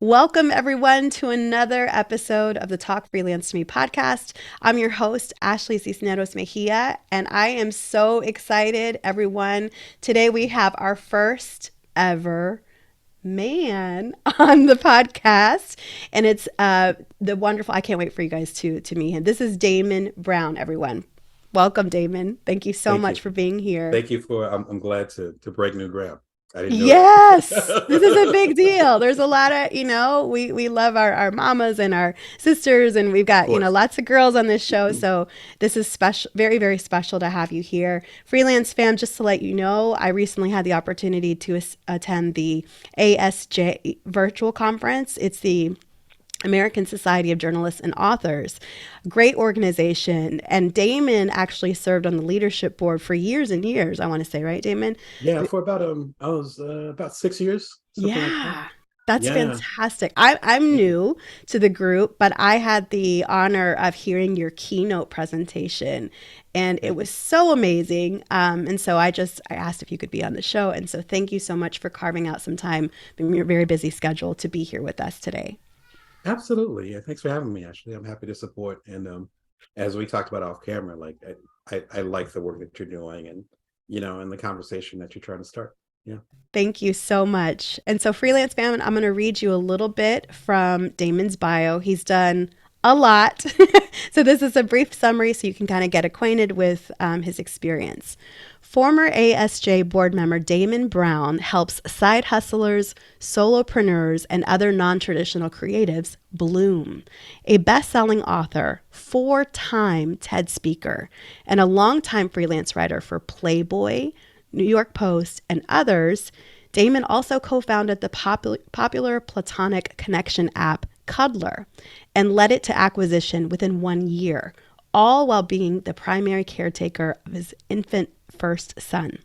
Welcome, everyone, to another episode of the Talk Freelance to Me podcast. I'm your host, Ashley Cisneros Mejia, and I am so excited, everyone. Today, we have our first ever man on the podcast, and it's the wonderful, I can't wait for you guys to meet him. This is Damon Brown, everyone. Welcome, Damon. Thank you so Thank much you. for being here. Thank you for, I'm glad to break new ground. I didn't know Yes, this is a that. big deal. There's a lot of, we love our mamas and our sisters, and we've Of got, course. lots of girls on this show. So this is special, very, very special to have you here. Freelance fam, just to let you know, I recently had the opportunity to attend the ASJ virtual conference. It's the American Society of Journalists and Authors. Great organization. And Damon actually served on the leadership board for years and years, I want to say, right, Damon? Yeah, for about I was about 6 years, something like that. Yeah, that's Yeah. fantastic. I'm Thank you. new to the group, but I had the honor of hearing your keynote presentation, and it Thank was you. so amazing. And so I asked if you could be on the show, and so thank you so much for carving out some time from your very busy schedule to be here with us today. Absolutely. Yeah, thanks for having me, Ashley. I'm happy to support. And as we talked about off camera, like I like the work that you're doing and the conversation that you're trying to start. Yeah. Thank you so much. And so, Freelance Famine, I'm going to read you a little bit from Damon's bio. He's done a lot. So, this is a brief summary so you can kind of get acquainted with his experience. Former ASJ board member Damon Brown helps side hustlers, solopreneurs, and other non traditional creatives bloom. A best selling author, 4-time TED speaker, and a longtime freelance writer for Playboy, New York Post, and others, Damon also co founded the popular platonic connection app Cuddler and led it to acquisition within 1 year, all while being the primary caretaker of his infant first son.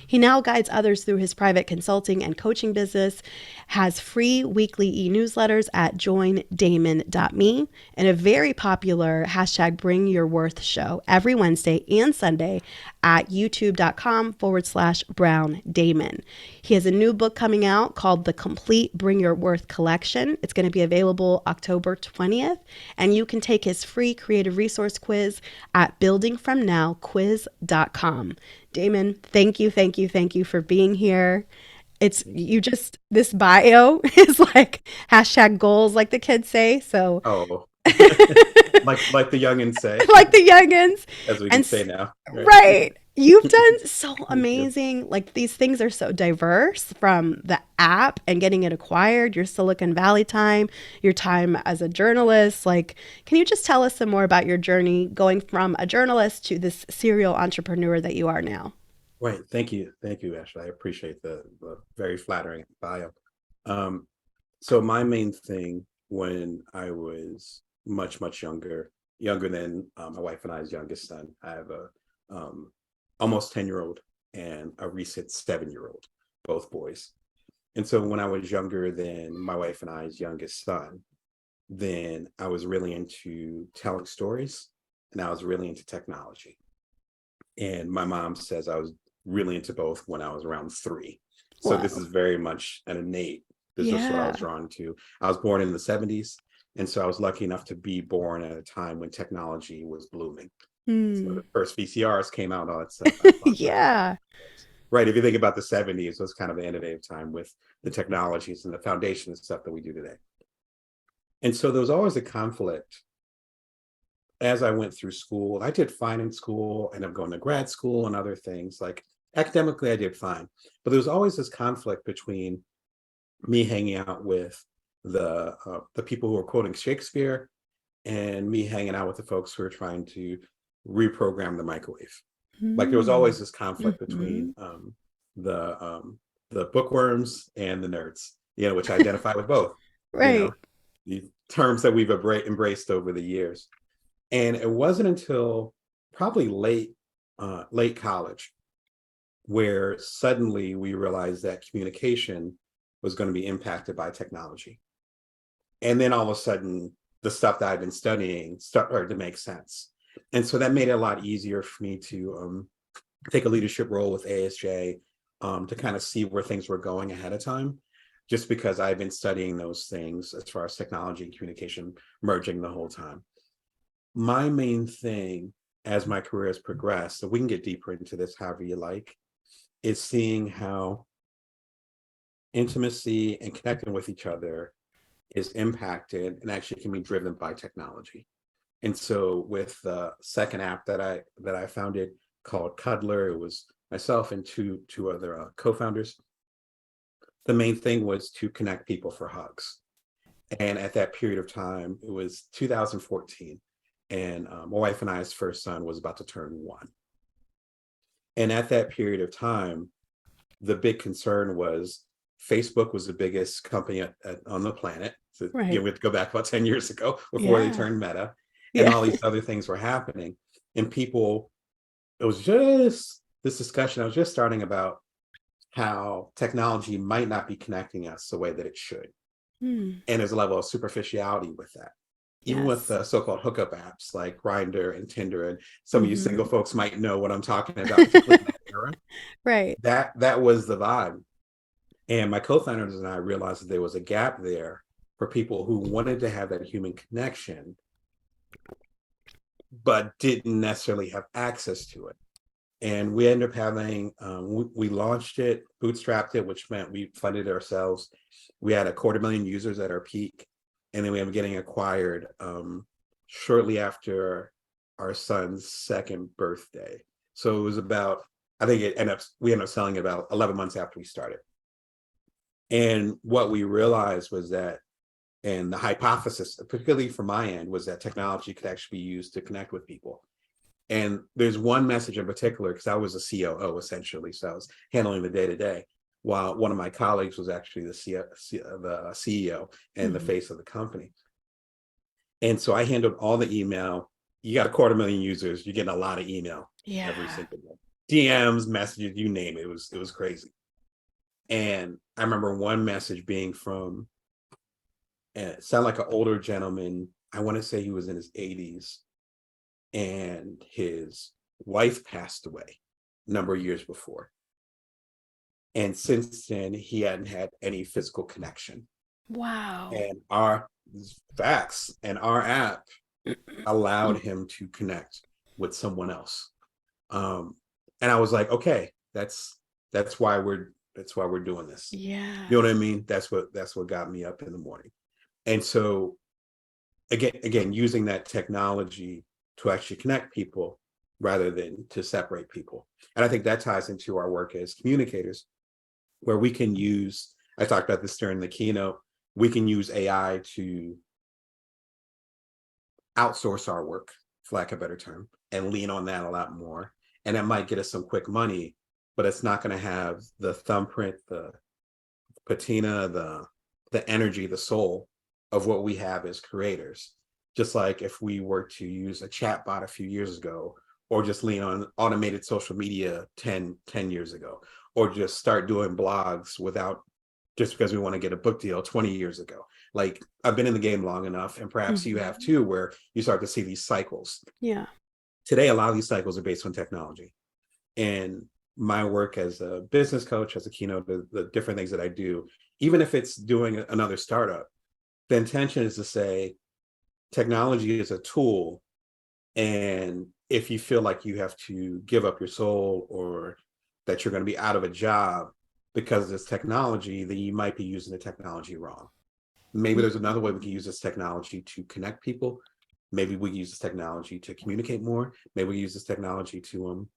He now guides others through his private consulting and coaching business, has free weekly e-newsletters at joindamon.me, and a very popular hashtag Bring Your Worth show every Wednesday and Sunday at youtube.com/Brown Damon. He has a new book coming out called The Complete Bring Your Worth Collection. It's going to be available October 20th, and you can take his free creative resource quiz at buildingfromnowquiz.com. Damon, thank you, thank you, thank you for being here. It's Thank you. you just, this bio is like hashtag goals, like the kids say. So, Oh, like the youngins say, like the youngins. as we And can say now. Right. right, you've done so Thank you. amazing. Like these things are so diverse from the app and getting it acquired, your Silicon Valley time, your time as a journalist. Like, can you just tell us some more about your journey going from a journalist to this serial entrepreneur that you are now? Right. Thank you. Thank you, Ashley. I appreciate the very flattering bio. Um, so my main thing when I was much, much younger than my wife and I's youngest son, I have a almost 10-year-old and a recent 7-year-old, both boys. And so when I was younger than my wife and I's youngest son, then I was really into telling stories and I was really into technology. And my mom says I was really into both when I was around 3. So this Whoa. is very much an innate. This is what I was Yeah. drawn to. I was born in the 70s. And so I was lucky enough to be born at a time when technology was blooming. So Hmm. the first VCRs came out, all that stuff. I thought that was Yeah. right. If you think about the 70s, it was kind of the innovative time with the technologies and the foundation and stuff that we do today. And so there was always a conflict as I went through school. I did fine in school, and I'm going to grad school and other things. Like academically, I did fine, but there was always this conflict between me hanging out with the people who were quoting Shakespeare and me hanging out with the folks who were trying to reprogram the microwave. Like there was Hmm. always this conflict between Hmm. the bookworms and the nerds, which I identify with both, you know, Right. the terms that we've embraced over the years. And it wasn't until probably late college where suddenly we realized that communication was going to be impacted by technology. And then all of a sudden, the stuff that I've been studying started to make sense. And so that made it a lot easier for me to take a leadership role with ASJ, to kind of see where things were going ahead of time. just because I've been studying those things as far as technology and communication merging the whole time. My main thing as my career has progressed, so we can get deeper into this however you like, is seeing how intimacy and connecting with each other is impacted and actually can be driven by technology. And so with the second app that I founded called Cuddler, it was myself and two other co-founders. The main thing was to connect people for hugs. And at that period of time, it was 2014, and my wife and I's first son was about to turn 1. And at that period of time, the big concern was Facebook was the biggest company on the planet. So, Right. we have to go back about 10 years ago before they Yeah. turned Meta, and Yeah. all these other things were happening. And people, it was just this discussion I was just starting about how technology might not be connecting us the way that it should. Hmm. And there's a level of superficiality with that. Even with Yes. the so-called hookup apps like Grindr and Tinder, and some of you Hmm. single folks might know what I'm talking about, particularly in that era. Right. That was the vibe. And my co-founders and I realized that there was a gap there for people who wanted to have that human connection, but didn't necessarily have access to it. And we ended up having, we launched it, bootstrapped it, which meant we funded it ourselves. We had 250,000 users at our peak. And then we ended up getting acquired shortly after our son's second birthday. So it was about, I think we ended up selling about 11 months after we started. And what we realized was that, and the hypothesis, particularly from my end, was that technology could actually be used to connect with people. And there's one message in particular, because I was a COO essentially, so I was handling the day to day, while one of my colleagues was actually the CEO and the Hmm. face of the company. And so I handled all the email. You got 250,000 users, you're getting a lot of email every Yeah. single day, DMs, messages, you name it. It was crazy. And I remember one message being from, and it sounded like an older gentleman. I want to say he was in his 80s, and his wife passed away a number of years before. And since then, he hadn't had any physical connection. Wow. And our facts and our app allowed him to connect with someone else. Um, and I was like, okay, that's why we're doing this. You know what Yes. I mean? That's what got me up in the morning. And so again, using that technology to actually connect people rather than to separate people. And I think that ties into our work as communicators, where we can use, I talked about this during the keynote, we can use AI to outsource our work, for lack of a better term, and lean on that a lot more. And that might get us some quick money, but it's not going to have the thumbprint, the patina, the energy, the soul of what we have as creators. Just like if we were to use a chat bot a few years ago, or just lean on automated social media 10 years ago, or just start doing blogs without, just because we want to get a book deal 20 years ago. Like, I've been in the game long enough, and perhaps you have Hmm. too, where you start to see these cycles. Yeah. Today, a lot of these cycles are based on technology. And my work as a business coach, as a keynote, the different things that I do, even if it's doing another startup, the intention is to say technology is a tool. And if you feel like you have to give up your soul, or that you're going to be out of a job because of this technology, then you might be using the technology wrong. Maybe there's another way we can use this technology to connect people. Maybe we use this technology to communicate more. Maybe we use this technology to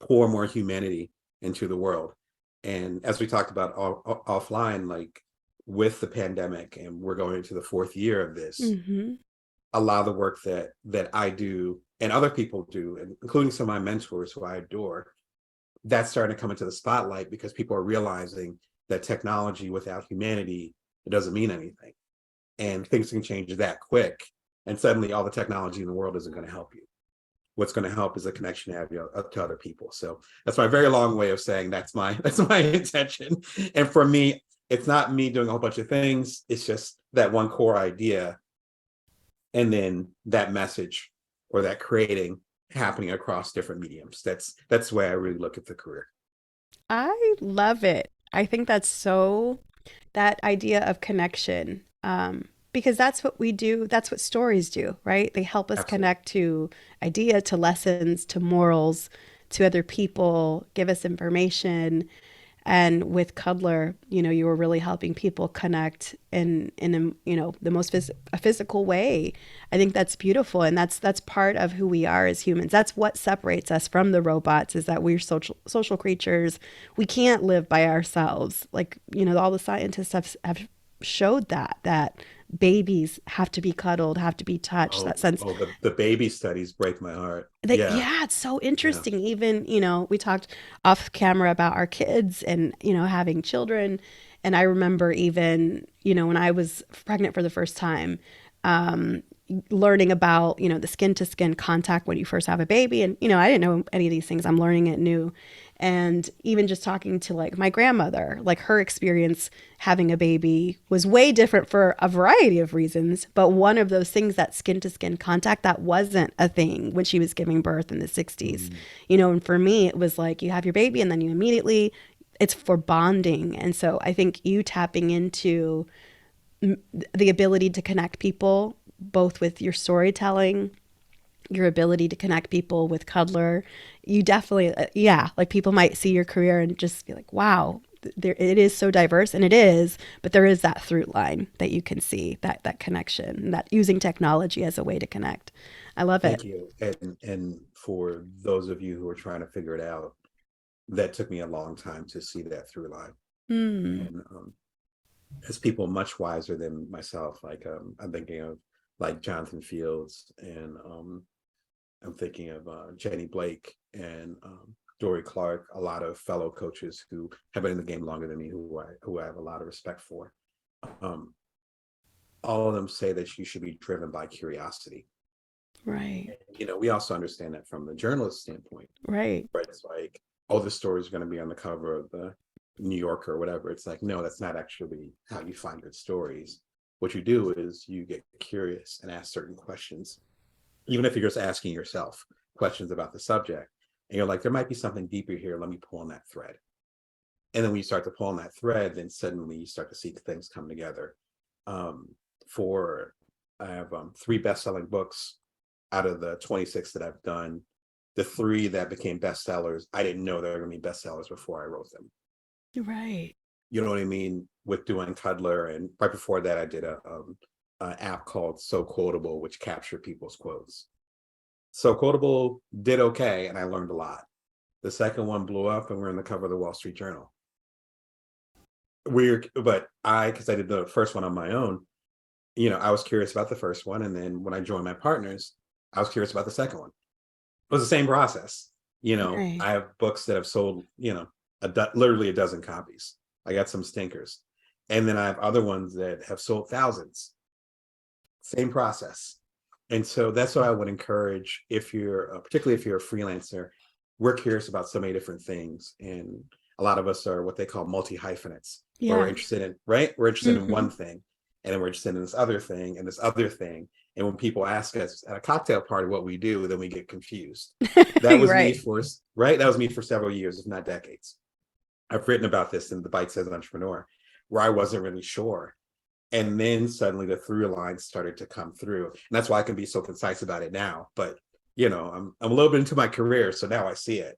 pour more humanity into the world. And as we talked about offline, like with the pandemic, and we're going into the fourth year of this, Hmm. a lot of the work that I do and other people do, including some of my mentors who I adore, that's starting to come into the spotlight, because people are realizing that technology without humanity, it doesn't mean anything. And things can change that quick. And suddenly all the technology in the world isn't going to help you. What's going to help is a connection to have you to other people. So that's my very long way of saying that's my intention. And for me, it's not me doing a whole bunch of things. It's just that one core idea, and then that message or that creating happening across different mediums. That's the way I really look at the career. I love it. I think that's so That idea of connection, because that's what we do. That's what stories do, right? They help us Absolutely. connect to idea, to lessons, to morals, to other people, give us information. And with Cuddler, you were really helping people connect in the most a physical way. I think that's beautiful, and that's part of who we are as humans. That's what separates us from the robots, is that we're social creatures. We can't live by ourselves. Like, all the scientists have showed that babies have to be cuddled, have to be touched. That sense The baby studies break my heart. that, Yeah, yeah, it's so yeah. interesting. Even, we talked off camera about our kids and, having children. And I remember even, when I was pregnant for the first time, um, learning about, the skin to skin contact when you first have a baby. And, I didn't know any of these things. I'm learning it new. And even just talking to like my grandmother, like her experience having a baby was way different for a variety of reasons. But one of those things, that skin to skin contact, that wasn't a thing when she was giving birth in the 60s. Mm. And for me, it was like you have your baby and then you immediately, it's for bonding. And so I think you tapping into the ability to connect people, both with your storytelling, your ability to connect people with Cuddler, you definitely, yeah, like people might see your career and just be like, wow, there it is so diverse, and it is, but there is that through line that you can see, that connection, that using technology as a way to connect. I love Thank it. you. And for those of you who are trying to figure it out, that took me a long time to see that through line. Mm, And as people much wiser than myself, like I'm thinking of like Jonathan Fields, and I'm thinking of Jenny Blake, and Dory Clark, a lot of fellow coaches who have been in the game longer than me, who I have a lot of respect for. Um, all of them say that you should be driven by curiosity. right, We also understand that from the journalist standpoint, right, right? It's like, oh, the story's going to be on the cover of the New Yorker or whatever. It's like, no, that's not actually how you find good stories. What you do is you get curious and ask certain questions, even if you're just asking yourself questions about the subject. And you're like, there might be something deeper here. Let me pull on that thread. And then when you start to pull on that thread, then suddenly you start to see things come together. Um, for I have three best-selling books out of the 26 that I've done. The three that became bestsellers, I didn't know they were going to be bestsellers before I wrote them. right. You know what I mean? With doing Cuddler, and right before that, I did an app called So Quotable, which captured people's quotes. So Quotable did okay, and I learned a lot. The second one blew up, and we're on the cover of the Wall Street Journal. Weird, but because I did the first one on my own, I was curious about the first one, and then when I joined my partners, I was curious about the second one. It was the same process. Right. I have books that have sold, literally a dozen copies. I got some stinkers, and then I have other ones that have sold thousands. Same process. And so that's what I would encourage, if you're, particularly if you're a freelancer. We're curious about so many different things, and a lot of us are what they call multi hyphenates, where we're Yeah. interested in, right? We're interested in Mm-hmm. one thing, and then we're interested in this other thing and this other thing. And when people ask us at a cocktail party what we do, then we get confused. That was me Right. for right. That was me for several years, if not decades. I've written about this in the Bite Says Entrepreneur, where I wasn't really sure. And then suddenly the through lines started to come through. And that's why I can be so concise about it now. But I'm a little bit into my career, so now I see it.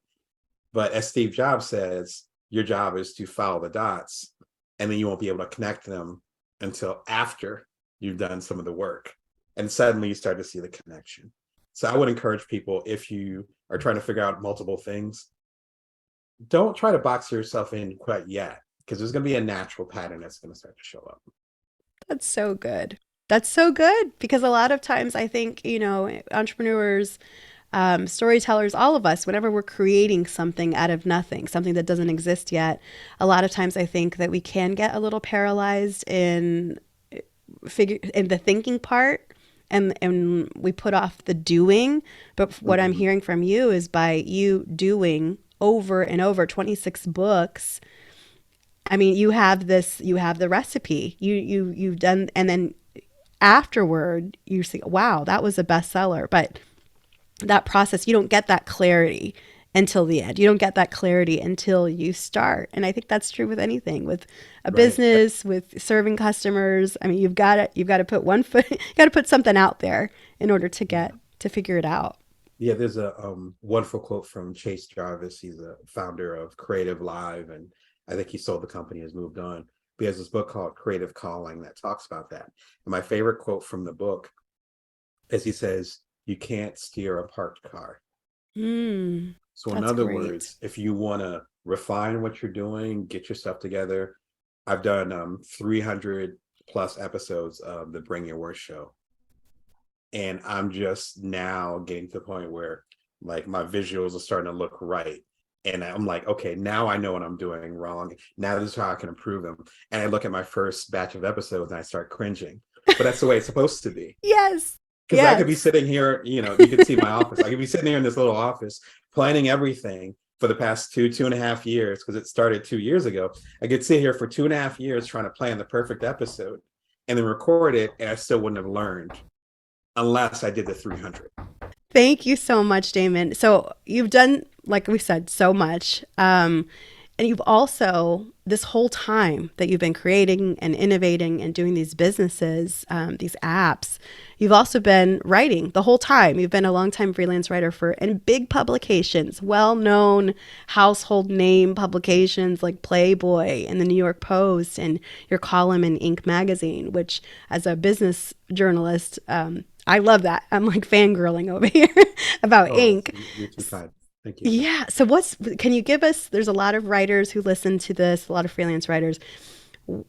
But as Steve Jobs says, your job is to follow the dots, and then you won't be able to connect them until after you've done some of the work. And suddenly you start to see the connection. So I would encourage people, if you are trying to figure out multiple things, don't try to box yourself in quite yet, because there's going to be a natural pattern that's going to start to show up. That's so good. That's so good, because a lot of times I think, entrepreneurs, storytellers, all of us, whenever we're creating something out of nothing, something that doesn't exist yet, a lot of times I think that we can get a little paralyzed in the thinking part, and we put off the doing. But what I'm Mm-hmm. hearing from you is, by you doing over and over 26 books, I mean, you have the recipe. You've done, and then afterward you see, wow, that was a bestseller. But that process, you don't get that clarity until the end. You don't get that clarity until you start. And I think that's true with anything, with a Right. business, with serving customers. I mean, you've got to put one foot, you got to put something out there in order to get to figure it out. Yeah, there's a wonderful quote from Chase Jarvis. He's a founder of Creative Live, and I think he sold the company, has moved on. But he has this book called Creative Calling that talks about that. And my favorite quote from the book is he says, "You can't steer a parked car." Mm, So in that's other great. words, if you want to refine what you're doing, get your stuff together. I've done 300 plus episodes of the Bring Your Worst show, and I'm just now getting to the point where like my visuals are starting to look right. And I'm like, okay, now I know what I'm doing wrong. Now this is how I can improve them. And I look at my first batch of episodes and I start cringing. But that's the way it's supposed to be. Yes. Because I could be Yes. sitting here, you could see my office. I could be sitting here in this little office planning everything for the past 2.5 years, because it started 2 years ago. I could sit here for 2.5 years trying to plan the perfect episode and then record it, and I still wouldn't have learned unless I did the 300. Thank you so much, Damon. So you've done, like we said, so much. And you've also, this whole time that you've been creating and innovating and doing these businesses, these apps, you've also been writing the whole time. You've been a longtime freelance writer for and big publications, well-known household name publications like Playboy and the New York Post, and your column in Inc. magazine, which, as a business journalist, I love that. I'm like fangirling over here about Oh, Inc. you're too kind. Thank you. Yeah. So can you give us, there's a lot of writers who listen to this, a lot of freelance writers.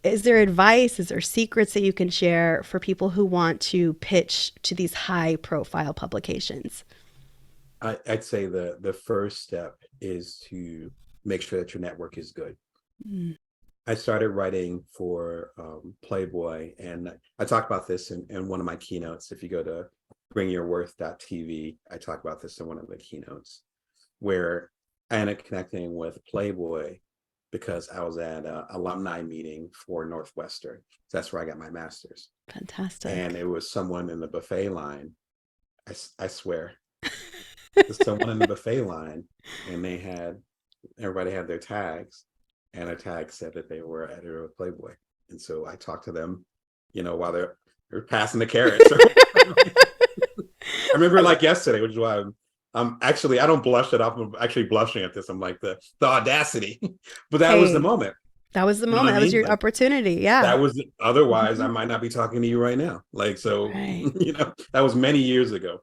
Is there advice? Is there secrets that you can share for people who want to pitch to these high profile publications? I'd say the first step is to make sure that your network is good. Mm. I started writing for Playboy, and I talk about this in one of my keynotes. If you go to bringyourworth.tv, I talk about this in one of the keynotes, where I ended up connecting with Playboy because I was at an alumni meeting for Northwestern. So that's where I got my master's. And Fantastic. it was someone in the buffet line. I swear, there's someone in the buffet line, and everybody had their tags, and a tag said that they were editor of Playboy. And so I talked to them, while they're passing the carrots. I remember like yesterday, which is why I'm actually, I don't blush it off. I'm actually blushing at this. I'm like the audacity, but that was the Hey, moment. that was the You know what moment. I That was mean? your Like opportunity. Yeah. that was otherwise I Hmm. might not be talking to you right now. Like, so, Right. that was many years ago.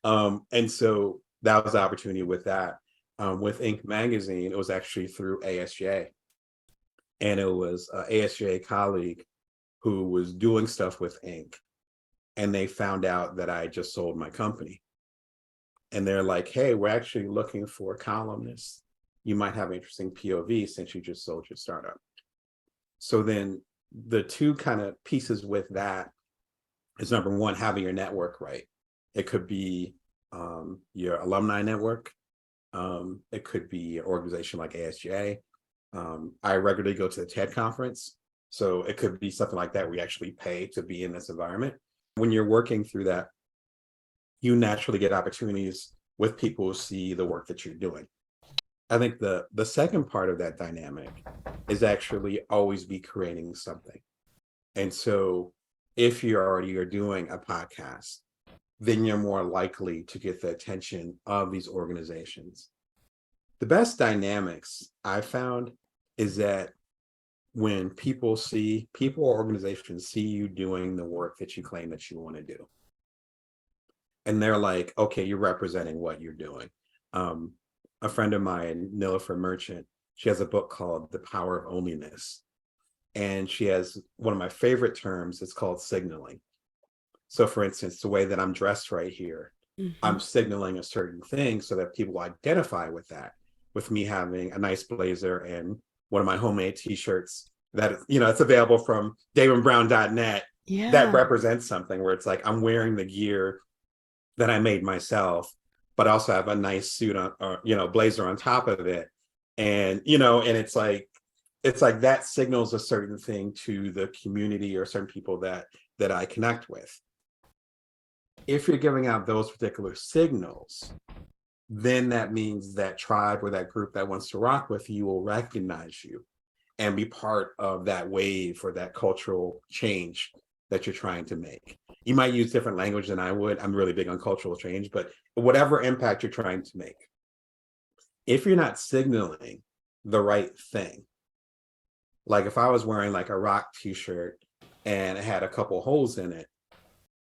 And so that was the opportunity with that. With Inc. magazine, it was actually through ASJ, and it was a ASJ colleague who was doing stuff with Inc. And they found out that I just sold my company, and they're like, "Hey, we're actually looking for columnists. You might have an interesting POV since you just sold your startup." So then the two kind of pieces with that is, number one, having your network right. It could be your alumni network. It could be an organization like ASJ. I regularly go to the TED conference. So it could be something like that. We actually pay to be in this environment. When you're working through that, you naturally get opportunities with people who see the work that you're doing. I think the second part of that dynamic is actually always be creating something. And so if you already are doing a podcast, then you're more likely to get the attention of these organizations. The best dynamics I found is that when people or organizations see you doing the work that you claim that you want to do, and they're like, okay, you're representing what you're doing. Um, a friend of mine, Nilofer Merchant, she has a book called The Power of Onlyness. And she has one of my favorite terms. It's called signaling. So for instance, the way that I'm dressed right here, Hmm. I'm signaling a certain thing so that people identify with that, with me having a nice blazer and one of my homemade t-shirts that, it's available from damonbrown.net, that Yeah. represents something where it's like I'm wearing the gear that I made myself, but also have a nice suit on, or, blazer on top of it. And, and it's like that signals a certain thing to the community or certain people that I connect with. If you're giving out those particular signals, then that means that tribe or that group that wants to rock with you will recognize you and be part of that wave or that cultural change that you're trying to make. You might use different language than I would. I'm really big on cultural change, but whatever impact you're trying to make, if you're not signaling the right thing, like if I was wearing like a rock t-shirt and it had a couple holes in it,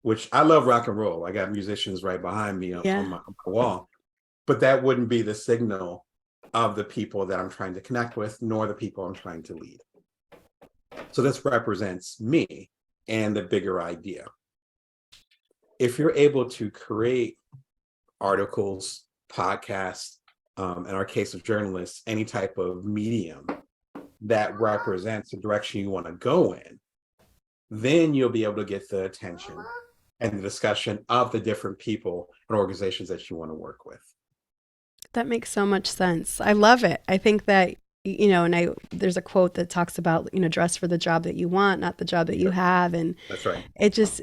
which I love rock and roll. I got musicians right behind me Yeah. on my wall, but that wouldn't be the signal of the people that I'm trying to connect with, nor the people I'm trying to lead. So this represents me and the bigger idea. If you're able to create articles, podcasts, in our case of journalists, any type of medium that represents the direction you want to go in, then you'll be able to get the attention and the discussion of the different people and organizations that you want to work with. That makes so much sense. I love it. I think that, and there's a quote that talks about, dress for the job that you want, not the job that you Sure. have. And That's right.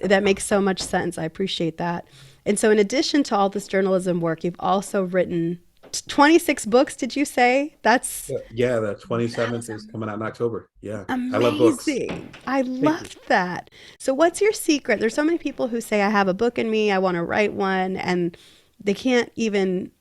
that makes so much sense. I appreciate that. And so in addition to all this journalism work, you've also written 26 books, did you say? Yeah, the That 27th is is coming out in October. Yeah, I love books. amazing. I Thank you. loved that. So what's your secret? There's so many people who say, I have a book in me, I want to write one, and they can't even,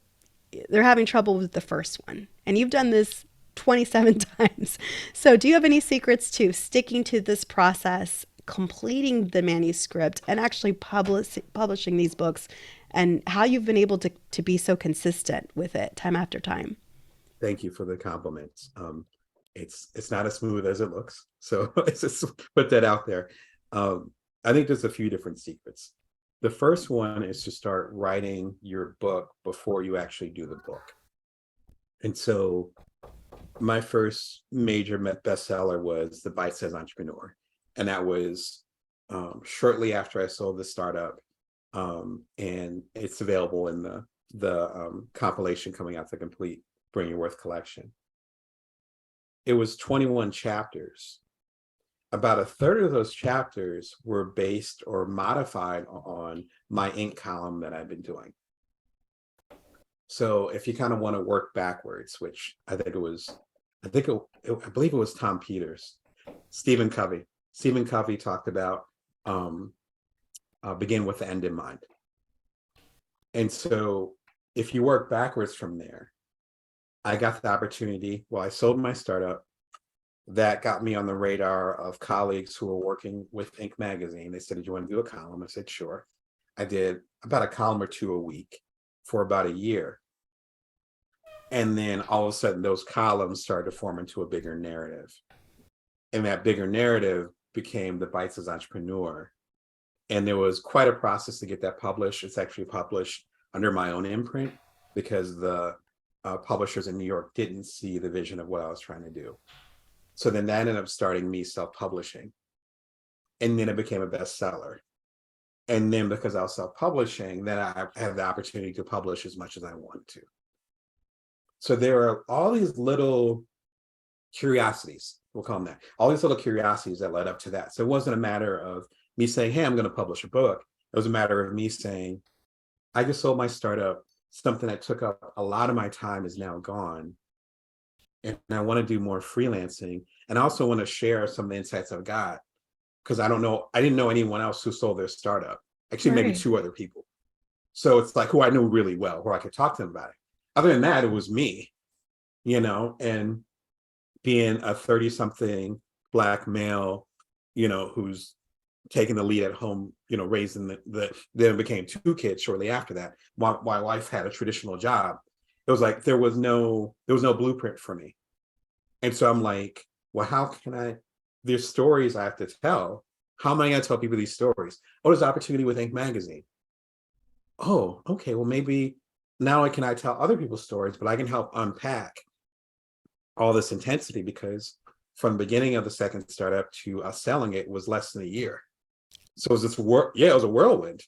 they're having trouble with the first one. And you've done this 27 times. So do you have any secrets to sticking to this process, completing the manuscript, and actually publishing these books, and how you've been able to be so consistent with it time after time? Thank you for the compliments. It's not as smooth as it looks, so let's just put that out there. I think there's a few different secrets. The first one is to start writing your book before you actually do the book. And so my first major bestseller was The Bite-Sized Entrepreneur. And that was shortly after I sold the startup. And it's available in the compilation coming out, the complete Bring Your Worth collection. It was 21 chapters. About a third of those chapters were based or modified on my ink column that I've been doing. So if you kind of want to work backwards, which I believe it was Tom Peters, Stephen Covey talked about begin with the end in mind. And so if you work backwards from there, I got the opportunity. Well, I sold my startup. That got me on the radar of colleagues who were working with Inc. magazine. They said, "Did you want to do a column?" I said, "Sure." I did about a column or two a week for about a year. And then all of a sudden, those columns started to form into a bigger narrative. And that bigger narrative became The Bite-Sized Entrepreneur. And there was quite a process to get that published. It's actually published under my own imprint because the publishers in New York didn't see the vision of what I was trying to do. So then that ended up starting me self-publishing. And then it became a bestseller. And then because I was self-publishing, then I have the opportunity to publish as much as I want to. So there are all these little curiosities, we'll call them that, all these little curiosities that led up to that. So it wasn't a matter of me saying, "Hey, I'm going to publish a book." It was a matter of me saying, "I just sold my startup. Something that took up a lot of my time is now gone. And I want to do more freelancing. And I also want to share some of the insights I've got because I didn't know anyone else who sold their startup. Actually, maybe Right. two other people. So it's like who I knew really well, who I could talk to them about it. Other than that, it was me, and being a 30-something Black male, who's taking the lead at home, raising then became two kids shortly after that. My wife had a traditional job. It was like there was no blueprint for me. And so I'm like, well, how can there's stories I have to tell. How am I going to tell people these stories? Oh, there's opportunity with Inc. magazine. Oh, okay. Well, maybe not only can I tell other people's stories, but I can help unpack all this intensity because from the beginning of the second startup to us selling it was less than a year. So it was it was a whirlwind.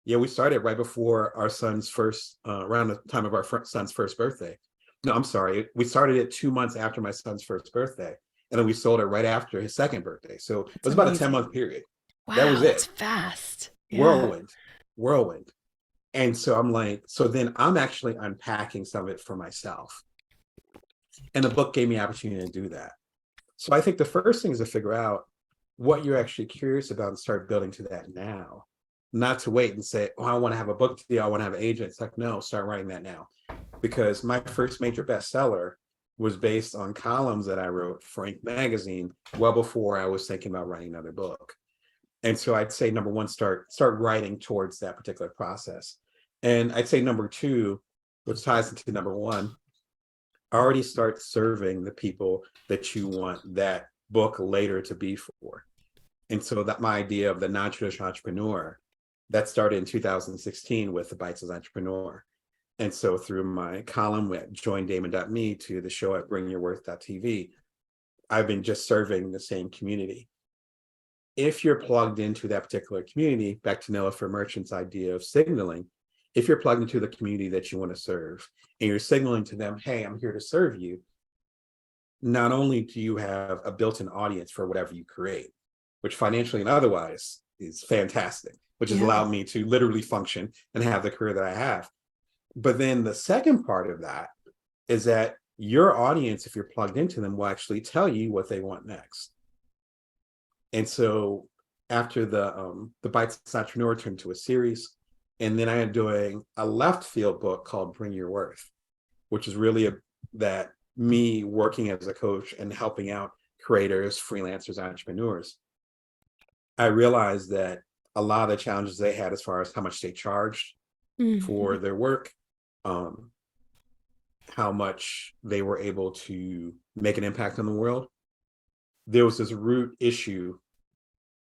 Yeah, we started right before our son's first, around the time of our son's first birthday. No, I'm sorry. We started it 2 months after my son's first birthday. And then we sold it right after his second birthday. So it That's was about a 10-month amazing. period. That was Wow, that's it. fast. Yeah. Whirlwind, whirlwind. And so I'm like, so then I'm actually unpacking some of it for myself. And the book gave me opportunity to do that. So I think the first thing is to figure out what you're actually curious about and start building to that now. Not to wait and say, oh, I want to have a book deal, I want to have an agent. It's like, no, start writing that now. Because my first major bestseller was based on columns that I wrote for Inc. magazine well before I was thinking about writing another book. And so I'd say number one, start writing towards that particular process. And I'd say number two, which ties into number one, already start serving the people that you want that book later to be for. And so that my idea of the non-traditional entrepreneur, that started in 2016 with the Bites as Entrepreneur. And so through my column at joindamon.me to the show at bringyourworth.tv, I've been just serving the same community. If you're plugged into that particular community, back to Noah for Merchant's idea of signaling, if you're plugged into the community that you want to serve and you're signaling to them, hey, I'm here to serve you, not only do you have a built-in audience for whatever you create, which financially and otherwise is fantastic, which has Yeah. allowed me to literally function and have the career that I have. But then the second part of that is that your audience, if you're plugged into them, will actually tell you what they want next. And so after the Bites Entrepreneur turned into a series, and then I am doing a left field book called Bring Your Worth, which is really that me working as a coach and helping out creators, freelancers, entrepreneurs. I realized that a lot of the challenges they had as far as how much they charged Mm-hmm. for their work, um, how much they were able to make an impact on the world, there was this root issue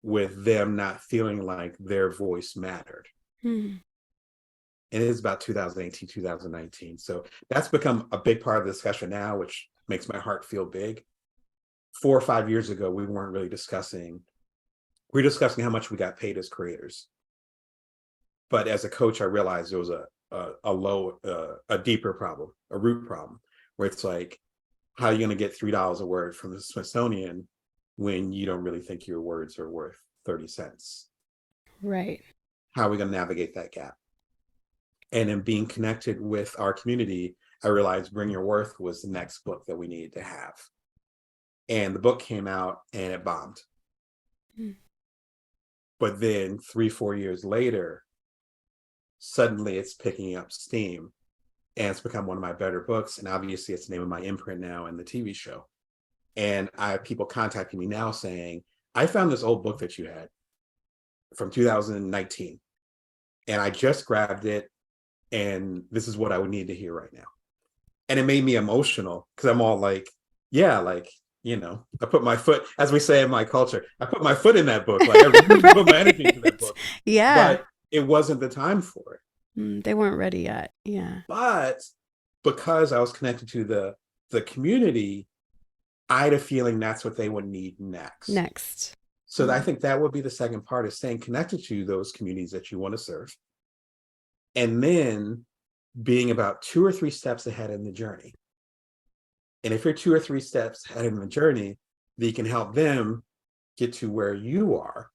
with them not feeling like their voice mattered. Mm-hmm. And it is about 2018, 2019. So that's become a big part of the discussion now, which makes my heart feel big. 4 or 5 years ago, we weren't really discussing, we were discussing how much we got paid as creators. But as a coach, I realized there was a deeper problem, a root problem, where it's like, how are you going to get $3 a word from the Smithsonian when you don't really think your words are worth 30 cents? Right. How are we going to navigate that gap? And in being connected with our community, I realized Bring Your Worth was the next book that we needed to have. And the book came out and it bombed. Mm. But then 3, 4 years later, suddenly it's picking up steam and it's become one of my better books. And obviously it's the name of my imprint now and the TV show. And I have people contacting me now saying, I found this old book that you had from 2019 and I just grabbed it and this is what I would need to hear right now. And it made me emotional because I'm all like, yeah, like, I put my foot, as we say in my culture, I put my foot in that book. Like I really put my energy into that Right. book, Yeah. but it wasn't the time for it. They weren't ready yet. Yeah. But because I was connected to the community, I had a feeling that's what they would need next. Next. So I think that would be the second part, is staying connected to those communities that you want to serve. And then being about 2 or 3 steps ahead in the journey. And if you're 2 or 3 steps ahead in the journey, then you can help them get to where you are.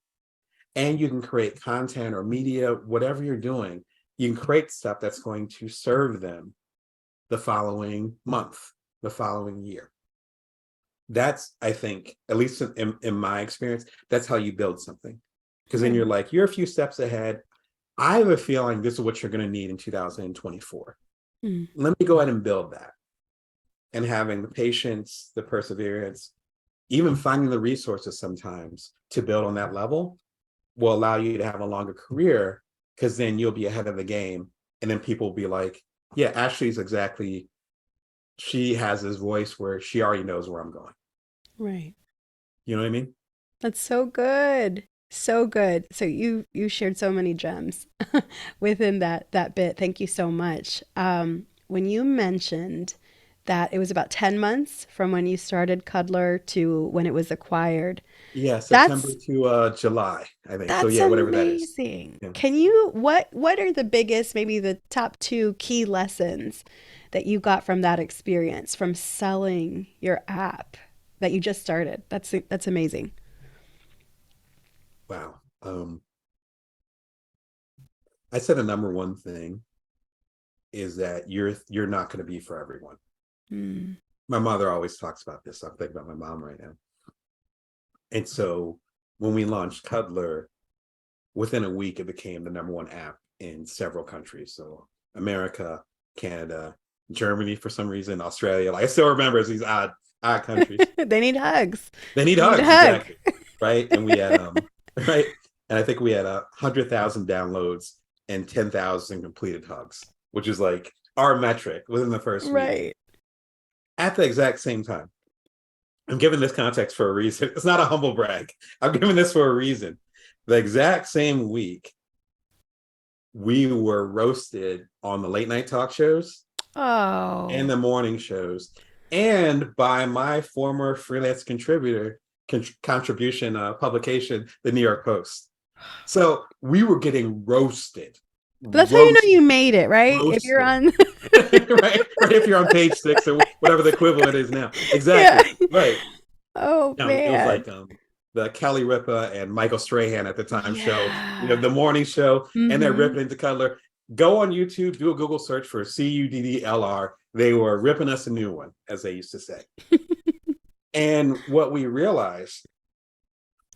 And you can create content or media, whatever you're doing. You can create stuff that's going to serve them the following month, the following year. That's, I think, at least in my experience, that's how you build something. Because then you're Right. like, you're a few steps ahead. I have a feeling this is what you're going to need in 2024. Mm. Let me go ahead and build that. And having the patience, the perseverance, even finding the resources sometimes to build on that level will allow you to have a longer career, because then you'll be ahead of the game. And then people will be like, yeah, Ashley's exactly, she has this voice where she already knows where I'm going. Right. You know what I mean? That's so good. So good. So you shared so many gems within that bit. Thank you so much. When you mentioned that it was about 10 months from when you started Cuddler to when it was acquired, Yeah, September that's to July, I think. So that's yeah, whatever that is. amazing. Yeah. Can you what are the biggest, maybe the top two key lessons that you got from that experience, from selling your app that you just started? That's amazing. Wow. I said the number one thing is that you're not going to be for everyone. Mm. My mother always talks about this. I'm thinking about my mom right now. And so when we launched Cuddler, within a week, it became the number one app in several countries. So America, Canada, Germany, for some reason, Australia. Like I still remember these odd countries. They need hugs. They need They need a hugs, hug. exactly. Right. And we had right. And I think we had 100,000 downloads and 10,000 completed hugs, which is like our metric within the first week. Right. At the exact same time, I'm giving this context for a reason. It's not a humble brag. I'm giving this for a reason. The exact same week, we were roasted on the late night talk shows and Oh. the morning shows, and by my former freelance contributor contribution publication, the New York Post. So we were getting roasted, But that's how you know you made it, right? If you're roasted. on. Right. If you're on page 6 or whatever the equivalent is now, Yeah. exactly right. Oh No, it was man. like the Kelly Ripa and Michael Strahan at the time show, Yeah. the morning show, and they're Mm-hmm. ripping into Cutler. Go on YouTube, do a Google search for CUDDLR. They were ripping us a new one, as they used to say. And what we realized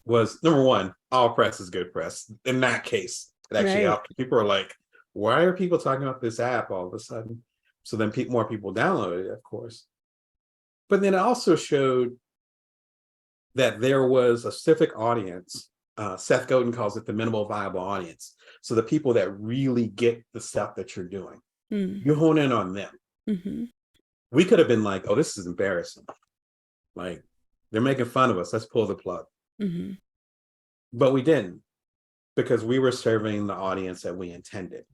was, number one, all press is good press. In that case, it actually Right. helped. People are like, why are people talking about this app all of a sudden? So then more people downloaded it, of course. But then it also showed that there was a specific audience. Seth Godin calls it the minimal viable audience. So the people that really get the stuff that you're doing, you hone in on them. Mm-hmm. We could have been like, oh, this is embarrassing. Like, they're making fun of us. Let's pull the plug. Mm-hmm. But we didn't, because we were serving the audience that we intended.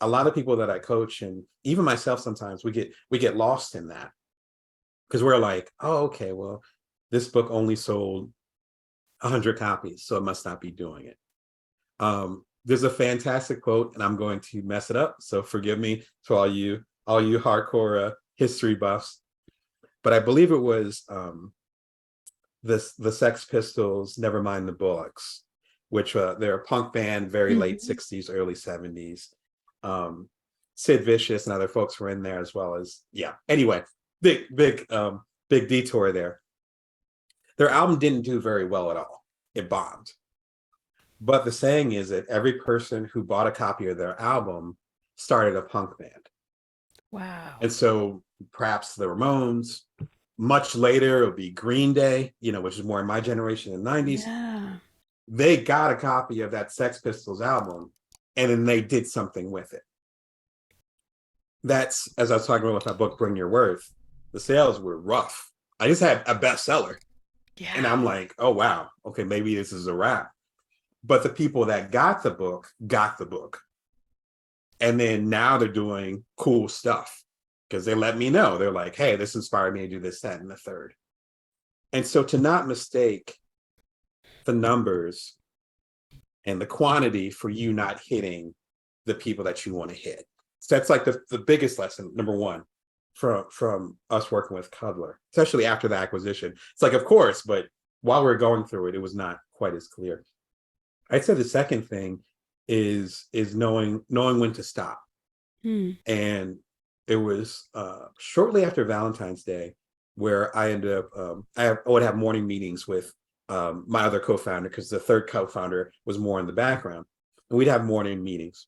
A lot of people that I coach, and even myself sometimes, we get lost in that, because we're like, oh, okay, well, this book only sold 100 copies, so it must not be doing it. There's a fantastic quote, and I'm going to mess it up, so forgive me to all you hardcore history buffs, but I believe it was the Sex Pistols, Never Mind the Bullocks, which they're a punk band, very late 60s, early 70s. Sid Vicious and other folks were in there, as well as, yeah. Anyway, big detour there. Their album didn't do very well at all. It bombed. But the saying is that every person who bought a copy of their album started a punk band. Wow. And so perhaps the Ramones, much later, it'll be Green Day, which is more in my generation in the 90s. Yeah. They got a copy of that Sex Pistols album, and then they did something with it. That's, as I was talking about with my book, Bring Your Worth, the sales were rough. I just had a bestseller. Yeah. And I'm like, oh, wow, okay, maybe this is a wrap. But the people that got the book. And then now they're doing cool stuff, because they let me know. They're like, hey, this inspired me to do this, that, and the third. And so to not mistake the numbers and the quantity for you not hitting the people that you want to hit. So that's like the biggest lesson, number one, from us working with Cuddler, especially after the acquisition. It's like, of course, but while we we're going through it, it was not quite as clear. I'd say the second thing is knowing when to stop. And it was shortly after Valentine's Day where I ended up, I would have morning meetings with my other co-founder, because the third co-founder was more in the background, and we'd have morning meetings.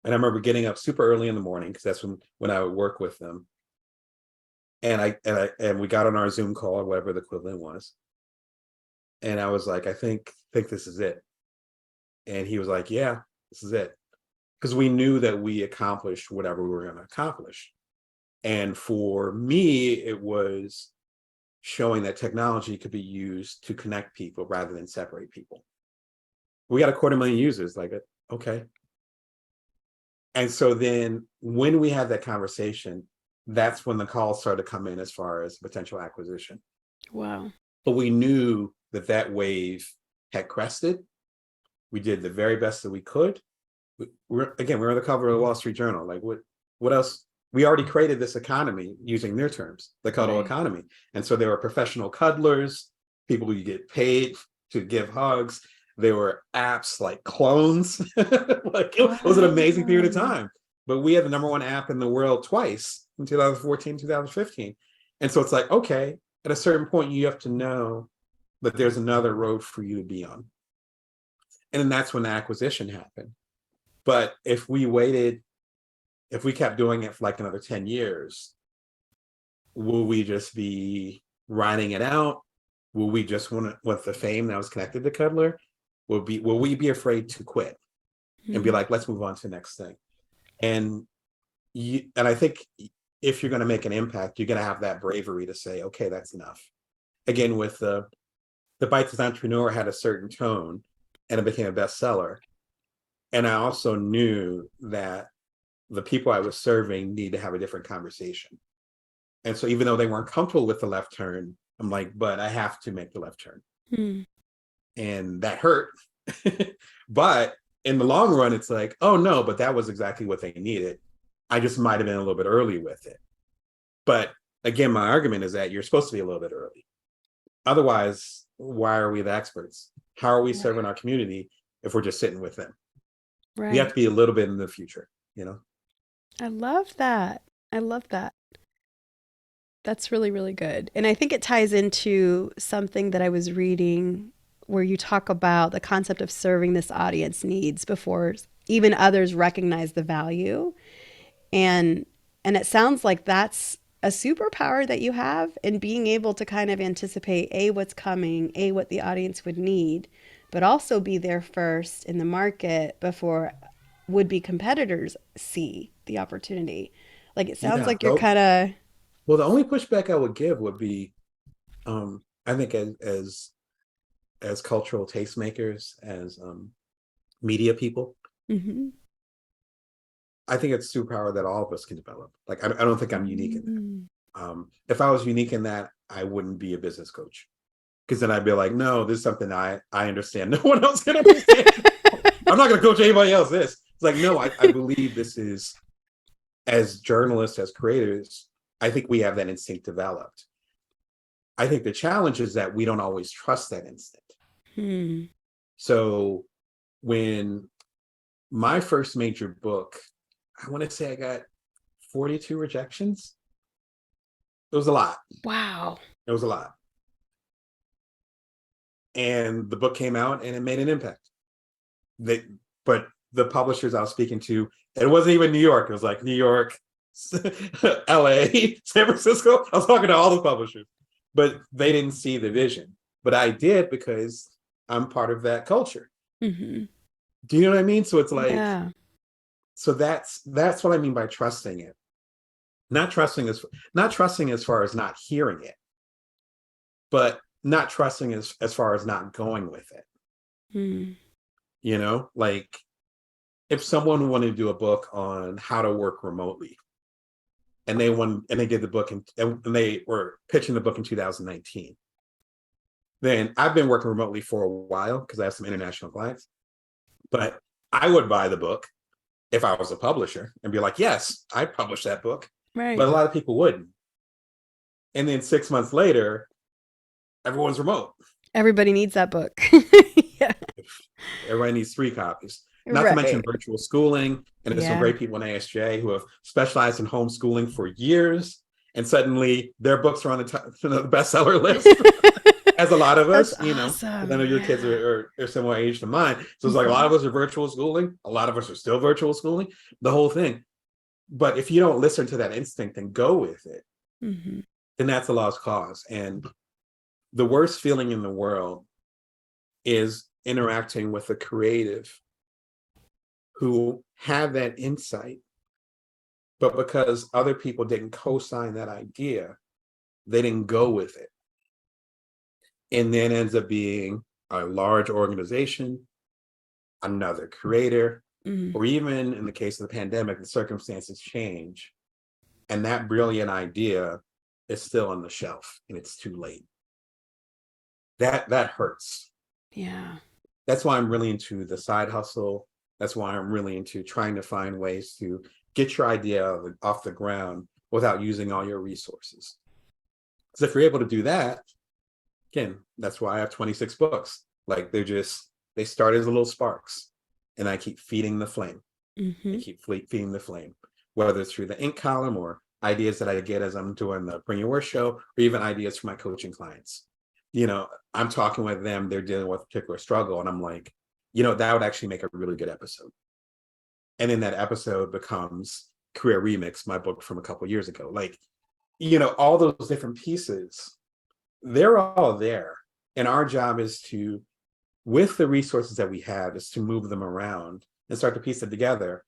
And I remember getting up super early in the morning, because that's when I would work with them. And we got on our Zoom call, or whatever the equivalent was. And I was like, I think this is it. And he was like, yeah, this is it. Because we knew that we accomplished whatever we were going to accomplish. And for me, it was showing that technology could be used to connect people rather than separate people. We got 250,000 users, like, okay. And so then when we had that conversation, that's when the calls started to come in as far as potential acquisition. Wow. But we knew that wave had crested. We did the very best that we could. We're on the cover of the Wall Street Journal. Like, what else? We already created this economy using their terms, the cuddle economy. And so there were professional cuddlers, people who get paid to give hugs. There were apps like clones. Like it was an amazing period of Wow. time. But we had the number one app in the world twice in 2014, 2015. And so it's like, okay, at a certain point, you have to know that there's another road for you to be on. And then that's when the acquisition happened. But if we waited, if we kept doing it for like another 10 years, will we just be riding it out? Will we just want the fame that was connected to Cuddler? Will we be afraid to quit and be Mm. like, let's move on to the next thing? And I think if you're going to make an impact, you're going to have that bravery to say, okay, that's enough. Again, with the Bites Entrepreneur had a certain tone, and it became a bestseller. And I also knew that the people I was serving need to have a different conversation. And so even though they weren't comfortable with the left turn, I'm like, but I have to make the left turn. Mm. And that hurt. But in the long run, it's like, oh no, but that was exactly what they needed. I just might have been a little bit early with it. But again, my argument is that you're supposed to be a little bit early. Otherwise, why are we the experts? How are we serving Right. our community if we're just sitting with them? We have Right. to be a little bit in the future, you know? I love that. I love that. That's really, really good. And I think it ties into something that I was reading where you talk about the concept of serving this audience needs before even others recognize the value. And it sounds like that's a superpower that you have in being able to kind of anticipate A, what's coming, A, what the audience would need, but also be there first in the market before would be competitors see the opportunity. Like it sounds Yeah. like you're kind of, Well, the only pushback I would give would be, I think as cultural tastemakers, as media people, mm-hmm. I think it's a superpower that all of us can develop. Like I don't think I'm unique in Mm-hmm. that. If I was unique in that, I wouldn't be a business coach, because then I'd be like, no, this is something I understand. No one else can understand. I'm not going to coach anybody else this. It's like, no, I believe this is, as journalists, as creators, I think we have that instinct developed. I think the challenge is that we don't always trust that instinct. Hmm. So when my first major book, I want to say I got 42 rejections. It was a lot. Wow. It was a lot. And the book came out and it made an impact. They, but the publishers I was speaking to, it wasn't even New York. It was like New York, LA, San Francisco. I was talking to all the publishers, but they didn't see the vision. But I did, because I'm part of that culture. Mm-hmm. Do you know what I mean? So it's like, Yeah. so that's what I mean by trusting it. Not trusting as far as not hearing it, but not trusting as far as not going with it. Hmm. You know, like if someone wanted to do a book on how to work remotely, and they did the book and they were pitching the book in 2019, then I've been working remotely for a while because I have some international clients. But I would buy the book if I was a publisher and be like, yes, I published that book. But Right. a lot of people wouldn't. And then 6 months later, everyone's remote. Everybody needs that book. Yeah. Everybody needs 3 copies. Not to mention Right. virtual schooling. And there's some Yeah. great people in ASJ who have specialized in homeschooling for years. And suddenly their books are on the bestseller list, as a lot of That's us, you know, because I awesome. know your kids Yeah. are similar age to mine. So it's like a lot Mm-hmm. of us are virtual schooling. A lot of us are still virtual schooling, the whole thing. But if you don't listen to that instinct and go with it, Mm-hmm. then that's a lost cause. And the worst feeling in the world is interacting with a creative who have that insight, but because other people didn't co-sign that idea, they didn't go with it. And then ends up being a large organization, another creator, Mm-hmm. or even in the case of the pandemic, the circumstances change. And that brilliant idea is still on the shelf and it's too late. That hurts. Yeah. That's why I'm really into the side hustle. That's why I'm really into trying to find ways to get your idea off the ground without using all your resources. Because if you're able to do that, again, that's why I have 26 books. Like they're just They start as little sparks, and I keep feeding the flame. I Mm-hmm. keep feeding the flame, whether it's through the ink column or ideas that I get as I'm doing the Bring Your Worth show, or even ideas for my coaching clients. I'm talking with them, they're dealing with a particular struggle, and I'm like, that would actually make a really good episode. And then that episode becomes Career Remix, my book from a couple of years ago. Like, all those different pieces, they're all there. And our job is to, with the resources that we have, is to move them around and start to piece it together